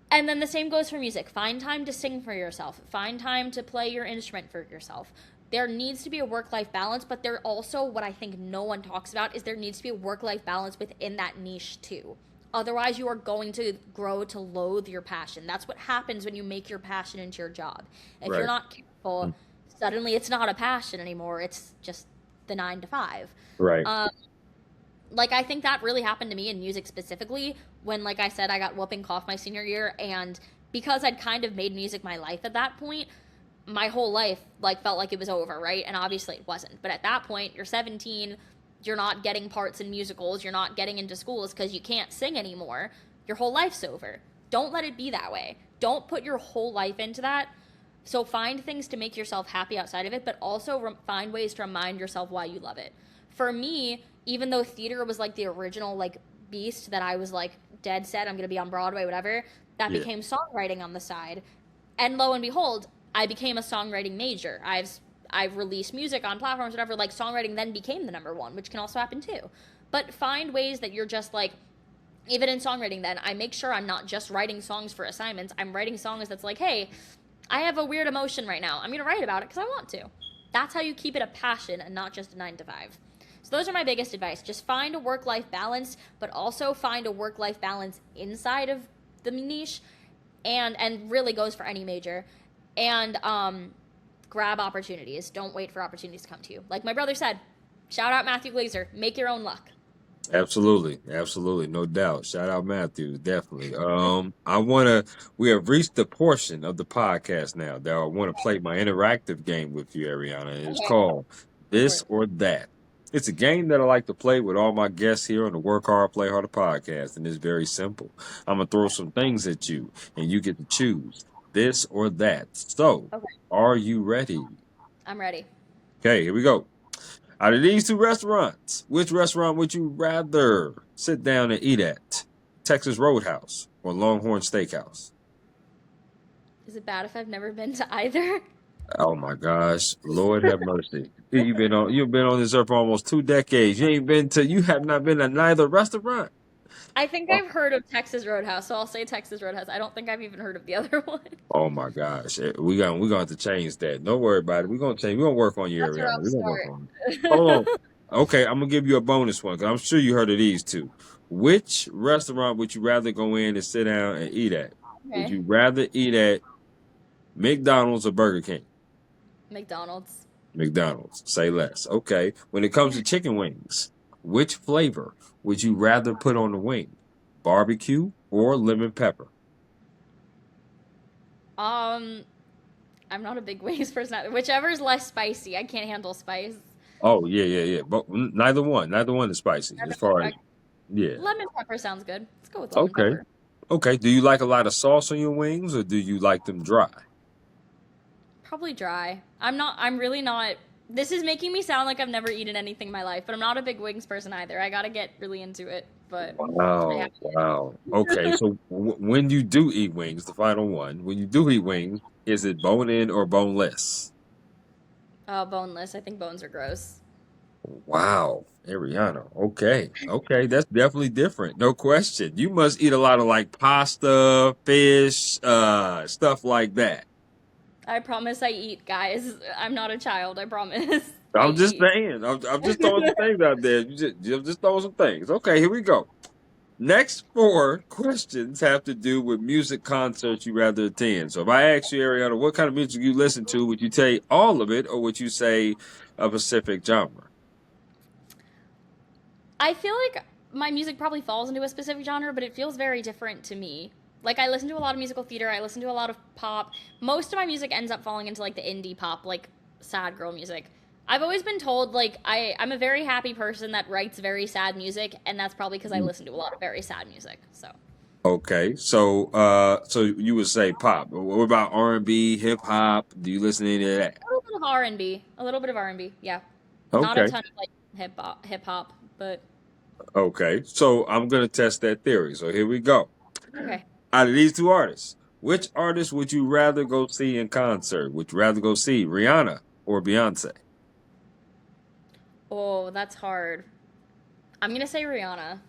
And then the same goes for music. Find time to sing for yourself. Find time to play your instrument for yourself. There needs to be a work-life balance, but there also, what I think no one talks about is there needs to be a work-life balance within that niche too. Otherwise, you are going to grow to loathe your passion. That's what happens when you make your passion into your job. If you're Right. not careful, suddenly it's not a passion anymore. It's just the 9 to 5. Right. Like I think that really happened to me in music specifically when, like I said, I got whooping cough my senior year, and because I'd kind of made music my life at that point, my whole life like felt like it was over, right? And obviously it wasn't. But at that point, you're 17, you're not getting parts in musicals, you're not getting into schools because you can't sing anymore. Your whole life's over. Don't let it be that way. Don't put your whole life into that. So find things to make yourself happy outside of it, but also find ways to remind yourself why you love it. For me, even though theater was like the original like beast that I was like dead set I'm going to be on Broadway, whatever, that Yeah. became songwriting on the side. And lo and behold, I became a songwriting major. I've released music on platforms, whatever. Like songwriting then became the number one, which can also happen too. But find ways that you're just like, even in songwriting, then I make sure I'm not just writing songs for assignments. I'm writing songs that's like, hey, I have a weird emotion right now. I'm gonna write about it because I want to. That's how you keep it a passion and not just a 9 to 5. So those are my biggest advice. Just find a work-life balance, but also find a work-life balance inside of the niche, and really goes for any major. And grab opportunities. Don't wait for opportunities to come to you. Like my brother said, shout out Matthew Glaser. Make your own luck. Absolutely, absolutely, no doubt. Shout out Matthew, definitely. I wanna. We have reached the portion of the podcast now that I want to play my interactive game with you, Ariana. And it's Okay. called Go for This it. or That. It's a game that I like to play with all my guests here on the Work Hard, Play Harder podcast, and it's very simple. I'm gonna throw some things at you, and you get to choose this or that. So, Okay. are you ready? I'm ready. Okay, here we go. Out of these two restaurants, which restaurant would you rather sit down and eat at? Texas Roadhouse or Longhorn Steakhouse? Is it bad if I've never been to either? Oh my gosh, Lord have mercy. You've been on this earth for almost 2 decades. You have not been to neither restaurant. I think Oh, I've heard of Texas Roadhouse, so I'll say Texas Roadhouse. I don't think I've even heard of the other one. oh my gosh. We're gonna have to change that. Don't worry about it. We're gonna work on you, That's a Ariana. rough We're gonna work start. on it. Hold on. Okay, I'm gonna give you a bonus one because I'm sure you heard of these two. Which restaurant would you rather go in and sit down and eat at? Would Okay. you rather eat at McDonald's or Burger King? McDonald's. McDonald's. Say less. Okay. When it comes to chicken wings, which flavor would you rather put on the wing? Barbecue or lemon pepper? Um, I'm not a big wings person either. Whichever's less spicy. I can't handle spice. Oh, yeah, yeah, yeah. But neither one. Neither one is spicy. As far as, yeah. Lemon pepper sounds good. Let's go with lemon Okay. pepper. Okay. Do you like a lot of sauce on your wings or do you like them dry? Probably dry. I'm really not. This is making me sound like I've never eaten anything in my life, but I'm not a big wings person either. I gotta get really into it, but I Wow. have Wow. Okay. So when you do eat wings, the final one, when you do eat wings, is it bone in or boneless? boneless. I think bones are gross. Wow, Ariana. Okay. Okay. That's definitely different. No question. You must eat a lot of like pasta, fish, stuff like that. I promise I eat, guys. I'm not a child. I promise. I I'm just eat. saying. I'm just throwing some things out there. I'm just throwing some things. Okay, here we go. Next four questions have to do with music concerts you rather attend. So if I ask you, Ariana, what kind of music you listen to, would you say all of it or would you say a specific genre? I feel like my music probably falls into a specific genre, but it feels very different to me. Like I listen to a lot of musical theater, I listen to a lot of pop. Most of my music ends up falling into like the indie pop, like sad girl music. I've always been told like I'm a very happy person that writes very sad music, and that's probably because I listen to a lot of very sad music. So Okay, so you would say pop. What about R&B, hip hop? Do you listen to any of that? a little bit of R&B, a little bit of R&B, yeah. Not a Okay, ton of like hip hop, but okay. So I'm gonna test that theory. So here we go. okay. Out of these two artists, which artist would you rather go see in concert? Would you rather go see Rihanna or Beyonce? Oh, that's hard. I'm gonna say Rihanna.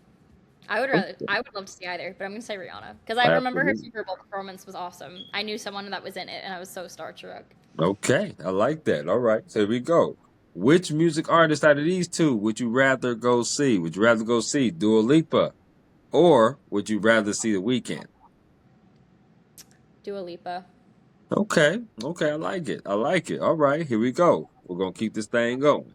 Okay, I would love to see either, but I'm gonna say Rihanna because I remember her absolutely. Super Bowl performance was awesome. I knew someone that was in it, and I was so starstruck. Okay, I like that. All right, so here we go. Which music artist out of these two would you rather go see? Would you rather go see Dua Lipa or would you rather see The Weeknd? Dua Lipa. Okay, okay, I like it. I like it. All right, here we go. We're gonna keep this thing going.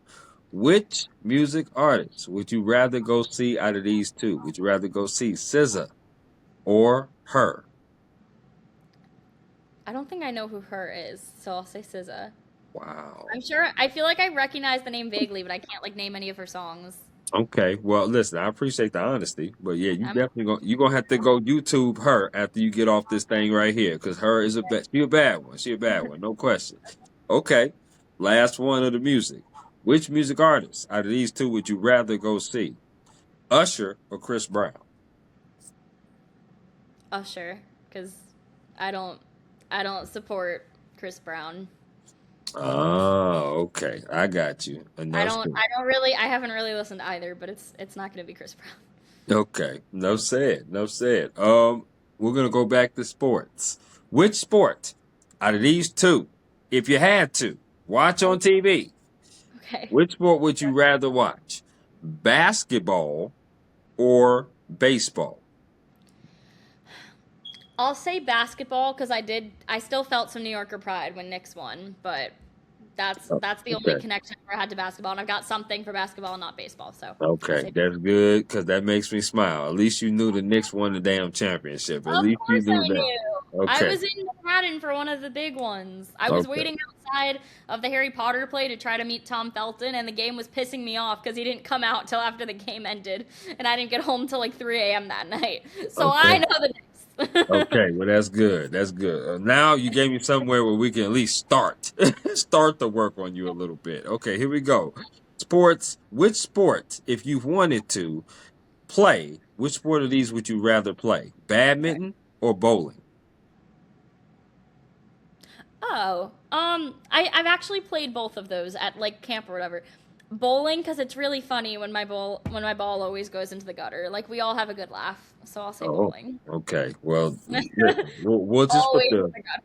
Which music artist would you rather go see out of these two? Would you rather go see SZA or her? I don't think I know who her is, so I'll say SZA. Wow. I'm sure. I feel like I recognize the name vaguely, but I can't like name any of her songs. Okay. Well, listen, I appreciate the honesty, but yeah, I'm you gonna have to go YouTube her after you get off this thing right here, because her is she a bad one. She a bad one, no question. Okay. Last one of the music. Which music artist out of these two would you rather go see? Usher or Chris Brown? Usher because I don't I don't support Chris Brown. Oh, okay. I got you. Enough said. I don't really I haven't really listened to either, but it's not gonna be Chris Brown. Okay. No said. No said. We're gonna go back to sports. Which sport out of these two, if you had to watch on TV, Okay. which sport would you rather watch? Basketball or baseball? I'll say basketball because I still felt some New Yorker pride when Knicks won, but Oh, that's the only okay. connection I had to basketball, and I've got something for basketball, not baseball. So I'll Okay, say that's good because that makes me smile. At least you knew the Knicks won the damn championship. At of least you course knew I that. knew. I Okay, was in Manhattan for one of the big ones. I was okay, waiting outside of the Harry Potter play to try to meet Tom Felton, and the game was pissing me off because he didn't come out till after the game ended, and I didn't get home till like 3 a.m. that night. So I okay. know the Knicks. Okay, well that's good. That's good. Now you gave me somewhere where we can at least start, start to work on you a little bit. Okay, here we go. Sports. Which sport, if you wanted to play, which sport of these would you rather play? Okay. Badminton or bowling? Oh, I've actually played both of those at like camp or whatever. Bowling because it's really funny when my ball always goes into the gutter. Like we all have a good laugh, so I'll say Oh, bowling. okay. Well, listen, we'll just put Always in the the gutter.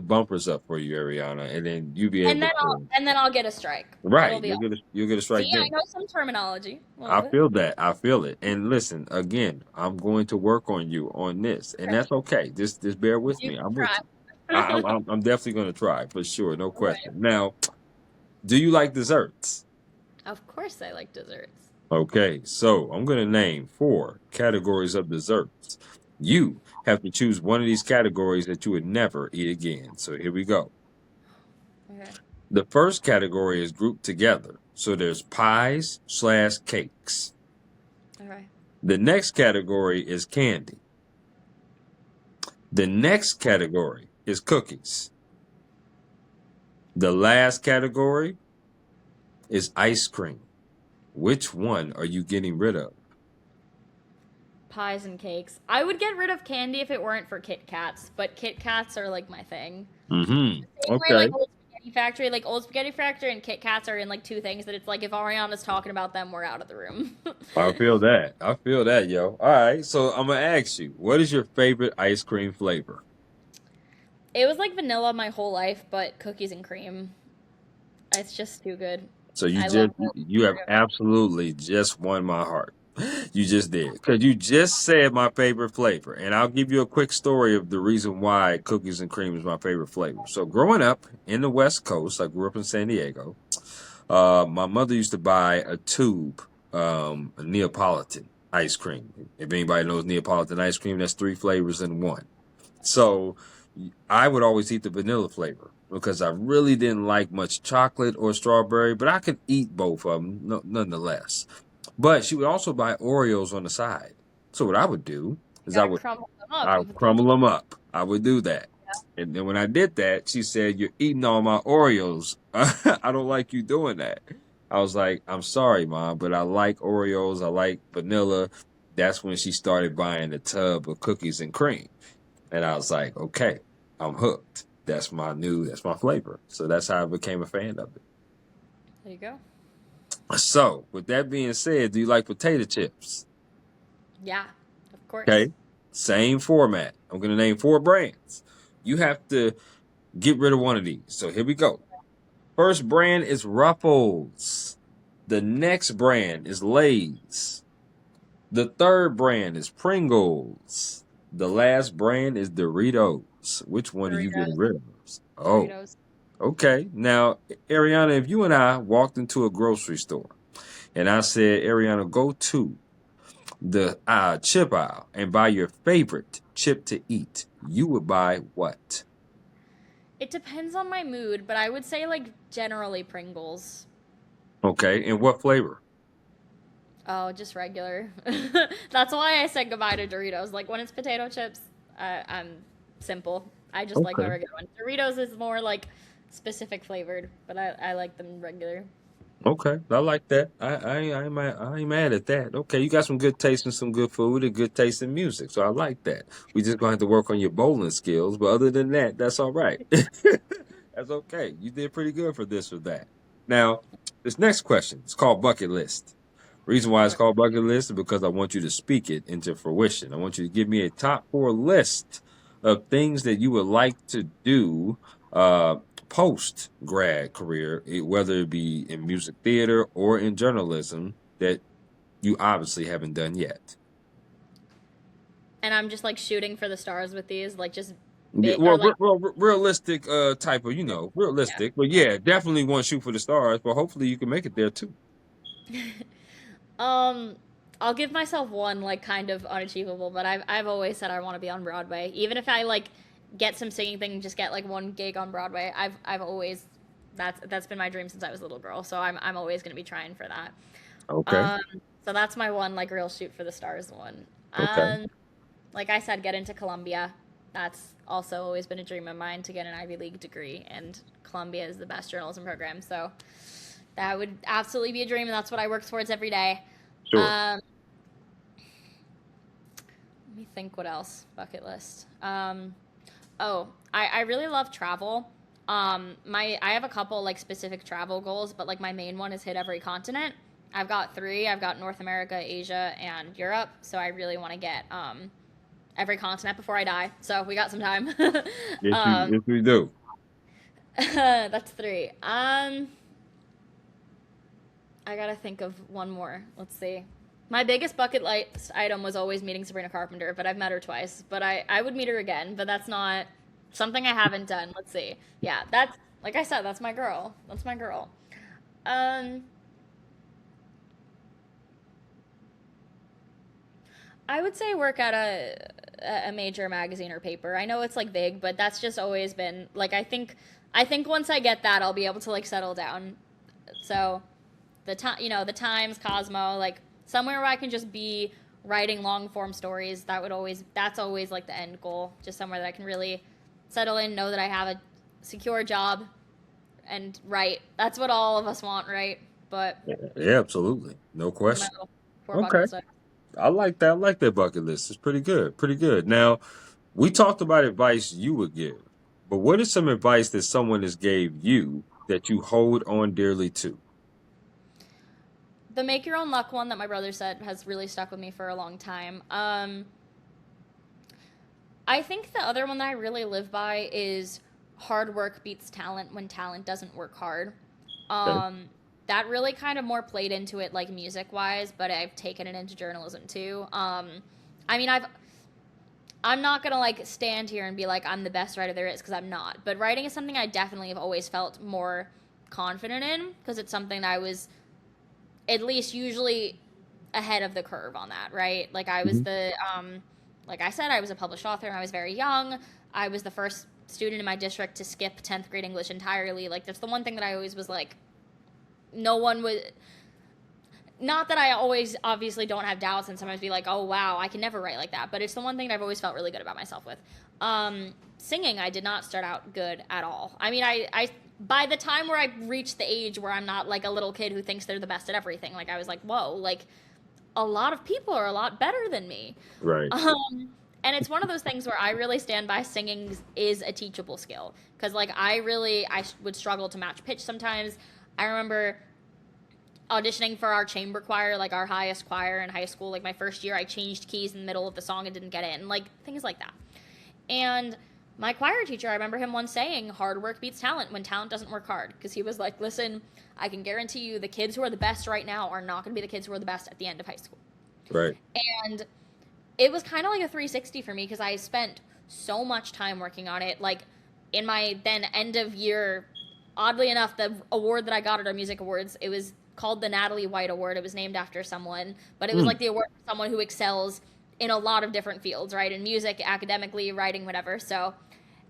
bumpers up for you, Ariana, and then you be able to. And then I'll get a strike. It'll Right, be awesome. you'll get a See, strike I then. know some terminology, a little I bit. feel that. I feel it. And listen, again, I'm going to work on you on this, and Okay, that's okay. Just bear with you me. can I'm with try. you. I'm definitely going to try for sure. No Okay. question. Now, do you like desserts? Of course, I like desserts. Okay, so I'm going to name four categories of desserts. You have to choose one of these categories that you would never eat again. So here we go. Okay. The first category is grouped together. So there's pies/cakes. Okay. The next category is candy. The next category is cookies. The last category is ice cream. Which one are you getting rid of? Pies and cakes. I would get rid of candy if it weren't for Kit Kats, but Kit Kats are like my thing. Mm-hmm. Same way Okay. like Old Spaghetti Factory and Kit Kats are in like two things that it's like if Ariana's talking about them, we're out of the room. I feel that. I feel that, yo. All right. So I'm gonna ask you, what is your favorite ice cream flavor? It was like vanilla my whole life, but cookies and cream. It's just too good. So I love you have it. absolutely just won my heart. You just did. Because you just said my favorite flavor. And I'll give you a quick story of the reason why cookies and cream is my favorite flavor. So, growing up in the West Coast, I grew up in San Diego. My mother used to buy a tube, a Neapolitan ice cream. If anybody knows Neapolitan ice cream, that's three flavors in one. So I would always eat the vanilla flavor because I really didn't like much chocolate or strawberry, but I could eat both of them nonetheless. But she would also buy Oreos on the side. So what I would do is Gotta crumble them up I and would put them. crumble them up. I would do that. And then when I did that, she said, "You're eating all my Oreos. I don't like you doing that." I was like, "I'm sorry, Mom, but I like Oreos. I like vanilla." That's when she started buying a tub of cookies and cream. And I was like, "Okay, I'm hooked. That's my flavor." So that's how I became a fan of it. There you go. So with that being said, do you like potato chips? Yeah, of course. Okay. Same format. I'm going to name four brands. You have to get rid of one of these. So here we go. First brand is Ruffles. The next brand is Lay's. The third brand is Pringles. The last brand is Doritos. Which one are you getting Doritos. rid of? Oh, Doritos. okay. Now, Ariana, if you and I walked into a grocery store and I said, Ariana, go to the chip aisle and buy your favorite chip to eat, you would buy what? It depends on my mood, but I would say like generally Pringles. Okay, and what flavor? Oh, just regular. That's why I said goodbye to Doritos. Like when it's potato chips, I'm simple. I just like my Okay. regular one. Doritos is more like specific flavored, but I like them regular. Okay, I like that. I ain't mad at that. Okay, you got some good taste and some good food and good taste in music, so I like that. We just gonna have to work on your bowling skills, but other than that, that's all right. That's okay. You did pretty good for this or that. Now, this next question is called bucket list. Reason why it's Sure. called bucket list is because I want you to speak it into fruition. I want you to give me a top four list of things that you would like to do uh, post grad career, whether it be in music theater or in journalism, that you obviously haven't done yet. And I'm just like shooting for the stars with these, like just Yeah, big or well, like realistic type of, yeah. realistic. But yeah, definitely want to shoot for the stars, but hopefully you can make it there too. Um, I'll give myself one like kind of unachievable, but I've always said I want to be on Broadway. Even if I like get some singing thing, just get like one gig on Broadway. I've always that's been my dream since I was a little girl. So I'm always gonna be trying for that. Okay. Um, so that's my one like real shoot for the stars one. Okay. Um, like I said, get into Columbia. That's also always been a dream of mine to get an Ivy League degree, and Columbia is the best journalism program. So that would absolutely be a dream, and that's what I work towards every day. Sure. Um, let me think what else. Bucket list. Oh, I really love travel. I have a couple like specific travel goals, but like my main one is hit every continent. I've got three. I've got North America, Asia, and Europe. So I really want to get every continent before I die. So we got some time. um, Yes, we do. that's three. I gotta think of one more. Let's see. My biggest bucket list item was always meeting Sabrina Carpenter, but I've met her twice. But I would meet her again, but that's not something I haven't done. Let's see. Yeah, that's like I said, that's my girl. That's my girl. Um, I would say work at a major magazine or paper. I know it's like big, but that's just always been like I think once I get that, I'll be able to like settle down. So the time, the Times, Cosmo, like somewhere where I can just be writing long form stories. That's always like the end goal. Just somewhere that I can really settle in, know that I have a secure job, and write. That's what all of us want, right? But Yeah, absolutely. No those are my question. little four bucket Okay. list items. I like that. I like that bucket list. It's pretty good. Pretty good. Now, we talked about advice you would give, but what is some advice that someone has gave you that you hold on dearly to? The make your own luck one that my brother said has really stuck with me for a long time. I think the other one that I really live by is hard work beats talent when talent doesn't work hard. Okay. Um, that really kind of more played into it, like music wise, but I've taken it into journalism too. I mean, I'm not gonna like stand here and be like I'm the best writer there is, because I'm not. But writing is something I definitely have always felt more confident in, because it's something that I was at least usually ahead of the curve on that, right? Like I was Mhm. the like I said, I was a published author and I was very young. I was the first student in my district to skip 10th grade English entirely. Like that's the one thing that I always was like, no one would, not that I always obviously don't have doubts and sometimes be like, oh wow, I can never write like that, but it's the one thing that I've always felt really good about myself with. Singing, I did not start out good at all. I mean, I by the time where I reached the age where I'm not like a little kid who thinks they're the best at everything, like I was like, whoa, like a lot of people are a lot better than me. Right. And it's one of those things where I really stand by singing is a teachable skill, because like I would struggle to match pitch sometimes. I remember auditioning for our chamber choir, like our highest choir in high school. Like my first year, I changed keys in the middle of the song and didn't get in, like things like that. And my choir teacher, I remember him once saying, hard work beats talent when talent doesn't work hard. Because he was like, listen, I can guarantee you the kids who are the best right now are not going to be the kids who are the best at the end of high school. Right. And it was kind of like a 360 for me, because I spent so much time working on it. Like in my then end of year, oddly enough, the award that I got at our music awards, it was called the Natalie White Award. It was named after someone, but it was Mm. like the award for someone who excels in a lot of different fields, right? In music, academically, writing, whatever. So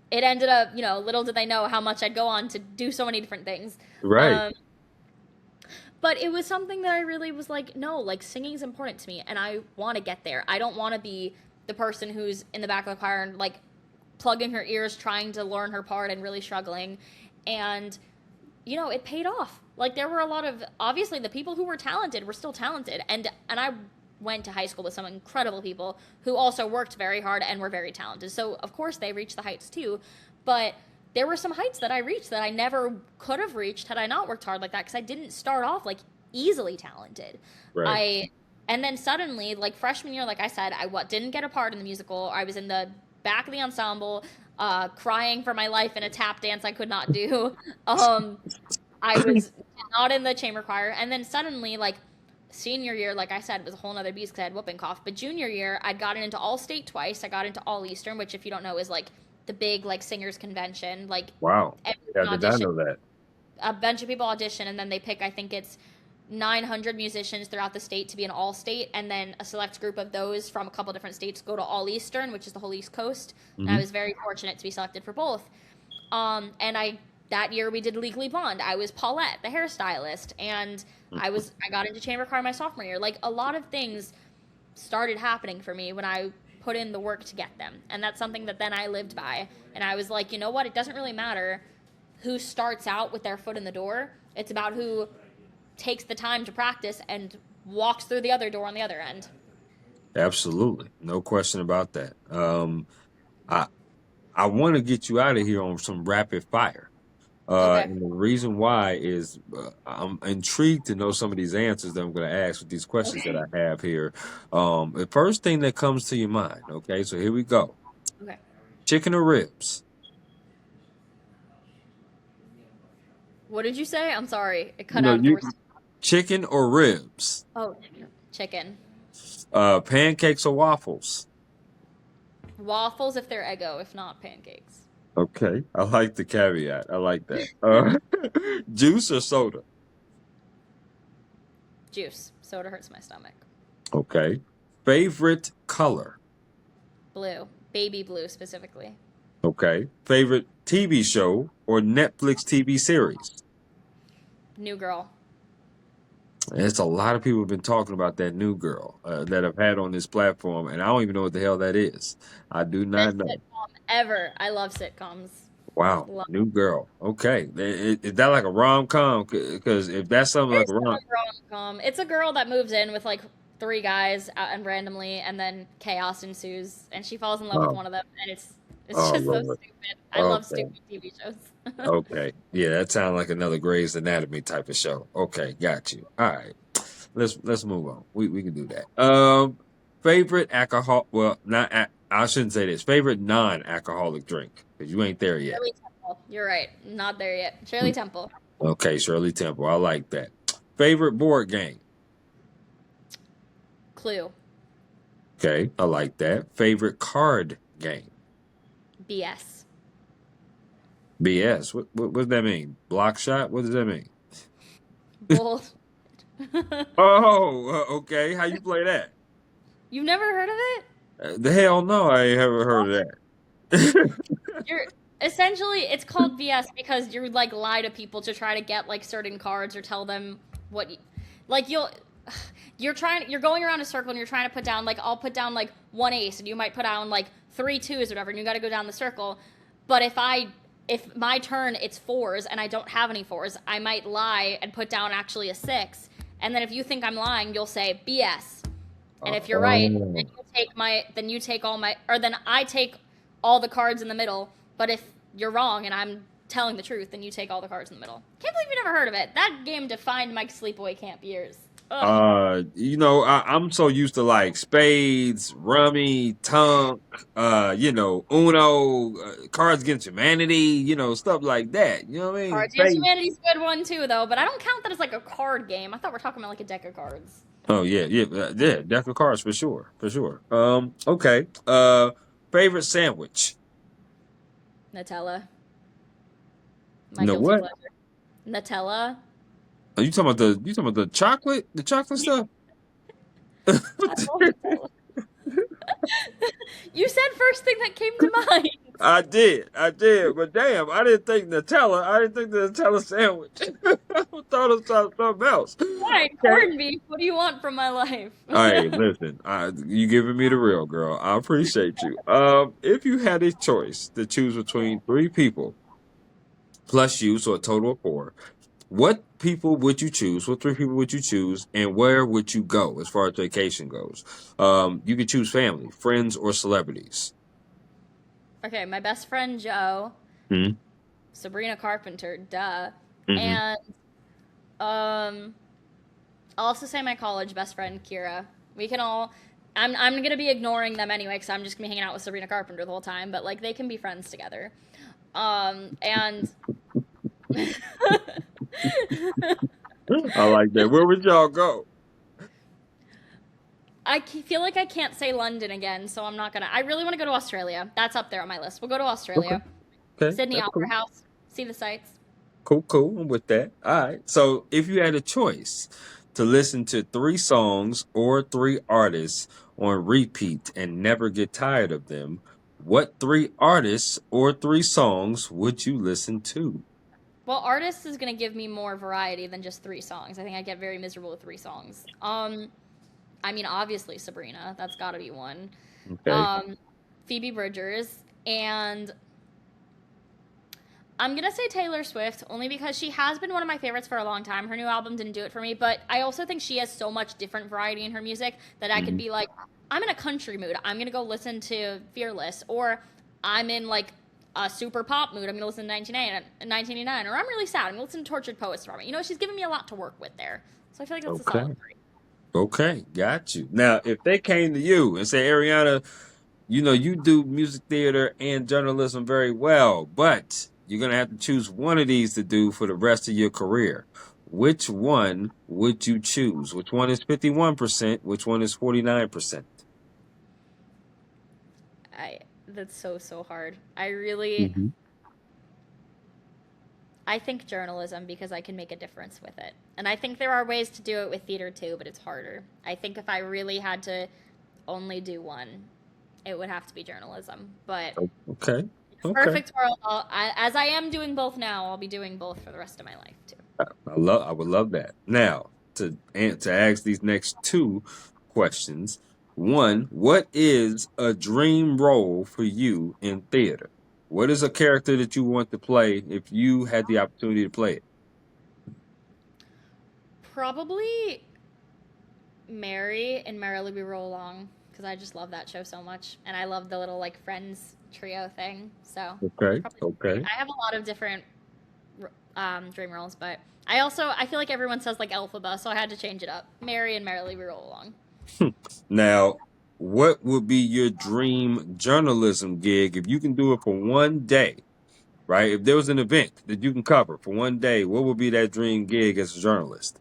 it ended up, little did they know how much I'd go on to do so many different things. Right. Um, but it was something that I really was like, no, like singing is important to me and I want to get there. I don't want to be the person who's in the back of the choir and like plugging her ears trying to learn her part and really struggling. And it paid off. Like there were a lot of, obviously the people who were talented were still talented, and I went to high school with some incredible people who also worked very hard and were very talented. So of course they reached the heights too, but there were some heights that I reached that I never could have reached had I not worked hard like that, because I didn't start off like easily talented. Right. And then suddenly, like freshman year, like I said, I didn't get a part in the musical. I was in the back of the ensemble, crying for my life in a tap dance I could not do. I was not in the chamber choir. And then suddenly, like senior year, like I said, was a whole nother beast because I had whooping cough. But junior year, I'd gotten into All State twice. I got into All Eastern, which, if you don't know, is like the big like singers convention. Like Wow. Yeah, I everyone did not audition, know that. a bunch of people audition, and then they pick, I think it's 900 musicians throughout the state to be an all state, and then a select group of those from a couple different states go to All Eastern, which is the whole East Coast. And I Hmm. was very fortunate to be selected for both. And that year we did Legally Blonde. I was Paulette, the hairstylist, and I got into chamber choir my sophomore year. Like a lot of things started happening for me when I put in the work to get them. And that's something that then I lived by. And I was like, you know what? It doesn't really matter who starts out with their foot in the door. It's about who takes the time to practice and walks through the other door on the other end. Absolutely. No question about that. I I want to get you out of here on some rapid fire. Okay. And the reason why is I'm intrigued to know some of these answers that I'm going to ask with these questions that Okay. I have here. The first thing that comes to your mind, okay, so here we go. Okay. Chicken or ribs? What did you say? I'm sorry. It cut No, out at the you worst. chicken or ribs? Oh, chicken. Pancakes or waffles? Waffles if they're Eggo, if not pancakes. Okay, I like the caveat. I like that. Juice or soda? Juice. Soda hurts my stomach. Okay. Favorite color? Blue. Baby blue specifically. Okay. Favorite TV show or Netflix TV series? New Girl. There's a lot of people have been talking about that New Girl that I've had on this platform, and I don't even know what the hell that is. I do not Best know. sitcom ever. I love sitcoms. Wow, Love. New Girl. Okay, is that like a rom-com? Because if that's something like It's a not rom, a rom-com. It's a girl that moves in with like three guys and randomly, and then chaos ensues, and she falls in love with oh, one of them, and it's oh just so Lord. stupid. I love Okay, stupid TV shows. okay, yeah, that sounds like another Grey's Anatomy type of show. Okay, got you. All right, let's move on. We can do that. Favorite alcohol? Well, not I shouldn't say this. Favorite non-alcoholic drink? Because you ain't there yet. Shirley Temple. You're right. Not there yet. Shirley Temple. Okay, Shirley Temple. I like that. Favorite board game? Clue. Okay, I like that. Favorite card game? BS. BS. What does that mean? Block shot? What does that mean? Bull. Oh, okay. How you play that? You've never heard of it? The hell no, I ain't ever heard of that. You're essentially it's called BS because you like lie to people to try to get like certain cards or tell them what like you're going around a circle and you're trying to put down like I'll put down like one ace and you might put down like three twos or whatever and you got to go down the circle. But if my turn it's fours and I don't have any fours, I might lie and put down actually a six. And then if you think I'm lying, you'll say BS. And if you're right, Oh. then you take all my or then I take all the cards in the middle. But if you're wrong and I'm telling the truth, then you take all the cards in the middle. Can't believe you never heard of it. That game defined my sleepaway camp years. Ugh. I'm so used to like spades, rummy, tunk, Uno, Cards Against Humanity, stuff like that. You know what I mean? Cards Against Humanity's a good one too, though. But I don't count that as like a card game. I thought we're talking about like a deck of cards. Oh yeah, deck of cards for sure, for sure. Okay. Favorite sandwich? Nutella. My No guilty what? pleasure. Nutella. Are you talking about the chocolate stuff? I love Nutella. You said first thing that came to mind. I did, but damn, I didn't think Nutella. I didn't think the Nutella sandwich. I thought it was something else. Fine, Okay. corned beef. What do you want from my life? Hey, listen, you giving me the real girl. I appreciate you. If you had a choice to choose between three people plus you, so a total of four, what people would you choose? What three people would you choose, and where would you go as far as vacation goes? You could choose family, friends, or celebrities. Okay, my best friend Joe, Hmm. Sabrina Carpenter, duh, Hmm. and I'll also say my college best friend Kira. We can all. I'm gonna be ignoring them anyway because I'm just gonna be hanging out with Sabrina Carpenter the whole time. But like they can be friends together. And I like that. Where would y'all go? feel like I can't say London again, so I'm not gonna. I really want to go to Australia. That's up there on my list. We'll go to Okay, Australia, okay, Sydney that's Opera cool. House, see the sights. Cool. I'm with that. All right. So, if you had a choice to listen to three songs or three artists on repeat and never get tired of them, what three artists or three songs would you listen to? Well, artists is gonna give me more variety than just three songs. I think I get very miserable with three songs. I mean, obviously Sabrina, that's got to be one. Okay. Um, Phoebe Bridgers, and I'm gonna say Taylor Swift only because she has been one of my favorites for a long time. Her new album didn't do it for me, but I also think she has so much different variety in her music that I could Hmm. be like, I'm in a country mood. I'm gonna go listen to Fearless, or I'm in like a super pop mood. I'm gonna listen to 1989, or I'm really sad. I'm gonna listen to Tortured Poets from it. You know, she's giving me a lot to work with there, so I feel like that's a solid Okay. three. Okay. Got you. Now, if they came to you and say, Ariana, you do music theater and journalism very well, but you're going to have to choose one of these to do for the rest of your career. Which one would you choose? Which one is 51%? Which one is 49%? I That's so hard. I really Hmm. I think journalism because I can make a difference with it. And I think there are ways to do it with theater too, but it's harder. I think if I really had to only do one, it would have to be journalism. But Okay. Okay. perfect world, as I am doing both now, I'll be doing both for the rest of my life too. I would love that. Now, to ask these next two questions. One, what is a dream role for you in theater? What is a character that you want to play if you had the opportunity to play it? Probably Mary and Merrily We Roll Along because I just love that show so much, and I love the little like Friends trio thing. So Okay. probably Mary. Okay. I have a lot of different dream roles, but I feel like everyone says like Elphaba, so I had to change it up. Mary and Merrily We Roll Along. Now, what would be your dream journalism gig if you can do it for one day, right? If there was an event that you can cover for one day, what would be that dream gig as a journalist?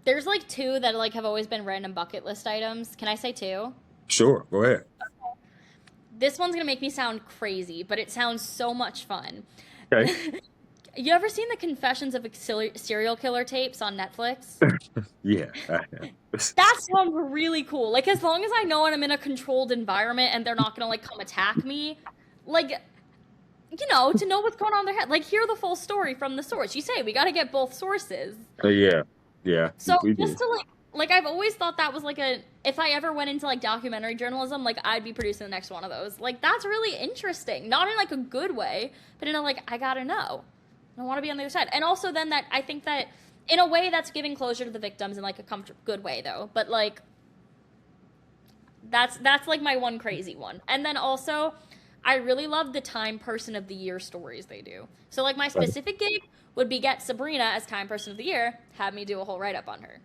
There's like two that like have always been random bucket list items. Can I say two? Sure, go ahead. This one's gonna make me sound crazy, but it sounds so much fun. Okay. You ever seen the Confessions of a Serial Killer tapes on Netflix? Yeah, I have. That sounds really cool. Like as long as I know and I'm in a controlled environment and they're not gonna like come attack me, like to know what's going on in their head. Like hear the full story from the source. You say we gotta get both sources. Yeah, yeah, So we just do. to like I've always thought that was like a if I ever went into like documentary journalism, like I'd be producing the next one of those. Like that's really interesting. Not in like a good way, but in a like I gotta know. I want to be on the other side. And also then that I think that in a way that's giving closure to the victims in like a good way though. But like that's like my one crazy one. And then also I really love the Time Person of the Year stories they do. So like my Right. specific gig would be get Sabrina as Time Person of the Year, have me do a whole write up on her.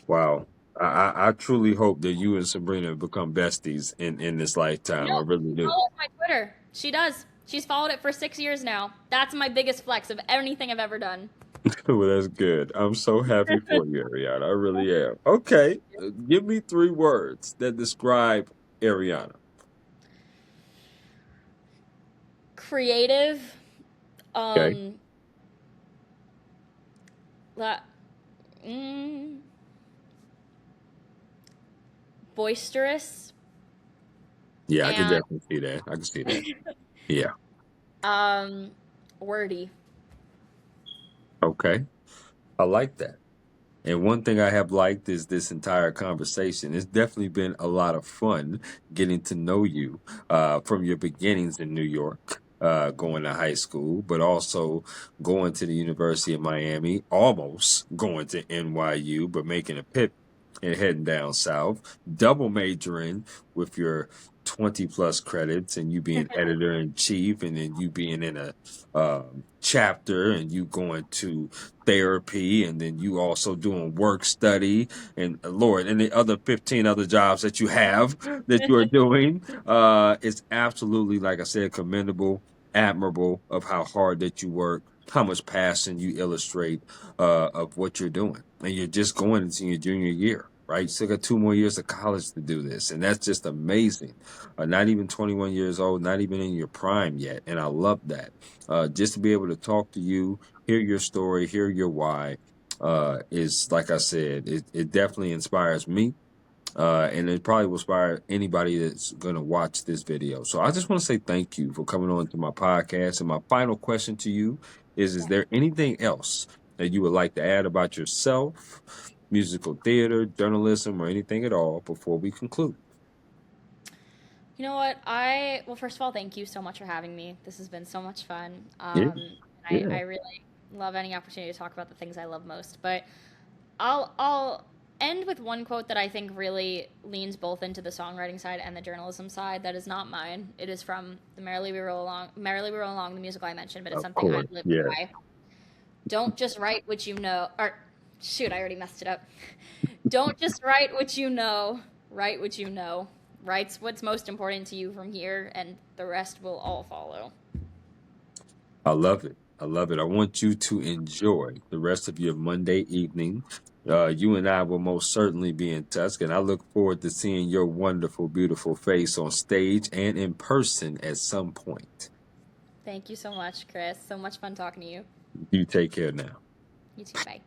Wow. I truly hope that you and Sabrina become besties in this lifetime. I No, really she do. follows my Twitter. She does. She's followed it for 6 years now. That's my biggest flex of anything I've ever done. Well, that's good. I'm so happy for you, Ariana. I really am. Okay, give me 3 words that describe Ariana. Creative, Okay. um, la- mm, boisterous, Yeah, I can and definitely see that. I can see that. Yeah. um, wordy. Okay. I like that. And one thing I have liked is this entire conversation. It's definitely been a lot of fun getting to know you from your beginnings in New York, going to high school, but also going to the University of Miami, almost going to NYU, but making a pivot and heading down south, double majoring with your 20 plus credits and you being editor in chief and then you being in a chapter and you going to therapy and then you also doing work study and Lord and the other 15 other jobs that you have that you are doing. It's absolutely, like I said, commendable, admirable of how hard that you work, how much passion you illustrate of what you're doing. And you're just going into your junior year, right? You still got 2 more years of college to do this. And that's just amazing. Not even 21 years old, not even in your prime yet. And I love that. Just to be able to talk to you, hear your story, hear your why, is like I said, it definitely inspires me. And it probably will inspire anybody that's going to watch this video. So I just want to say thank you for coming on to my podcast. And my final question to you is there anything else that you would like to add about yourself, musical theater, journalism, or anything at all before we conclude? You know what? Well, first of all, thank you so much for having me. This has been so much fun. Yeah, I yeah. really love any opportunity to talk about the things I love most. But I'll end with one quote that I think really leans both into the songwriting side and the journalism side. That is not mine. It is from the Merrily We Roll Along, the musical I mentioned, but it's Of something course. I've lived Yeah. by. Don't just write what you know, or shoot, I already messed it up. Don't just write what you know, write what you know. Write's what's most important to you from here, and the rest will all follow. I love it. I love it. I want you to enjoy the rest of your Monday evening. You and I will most certainly be in touch, and I look forward to seeing your wonderful, beautiful face on stage and in person at some point. Thank you so much, Chris. So much fun talking to you. You take care now. You too. Bye.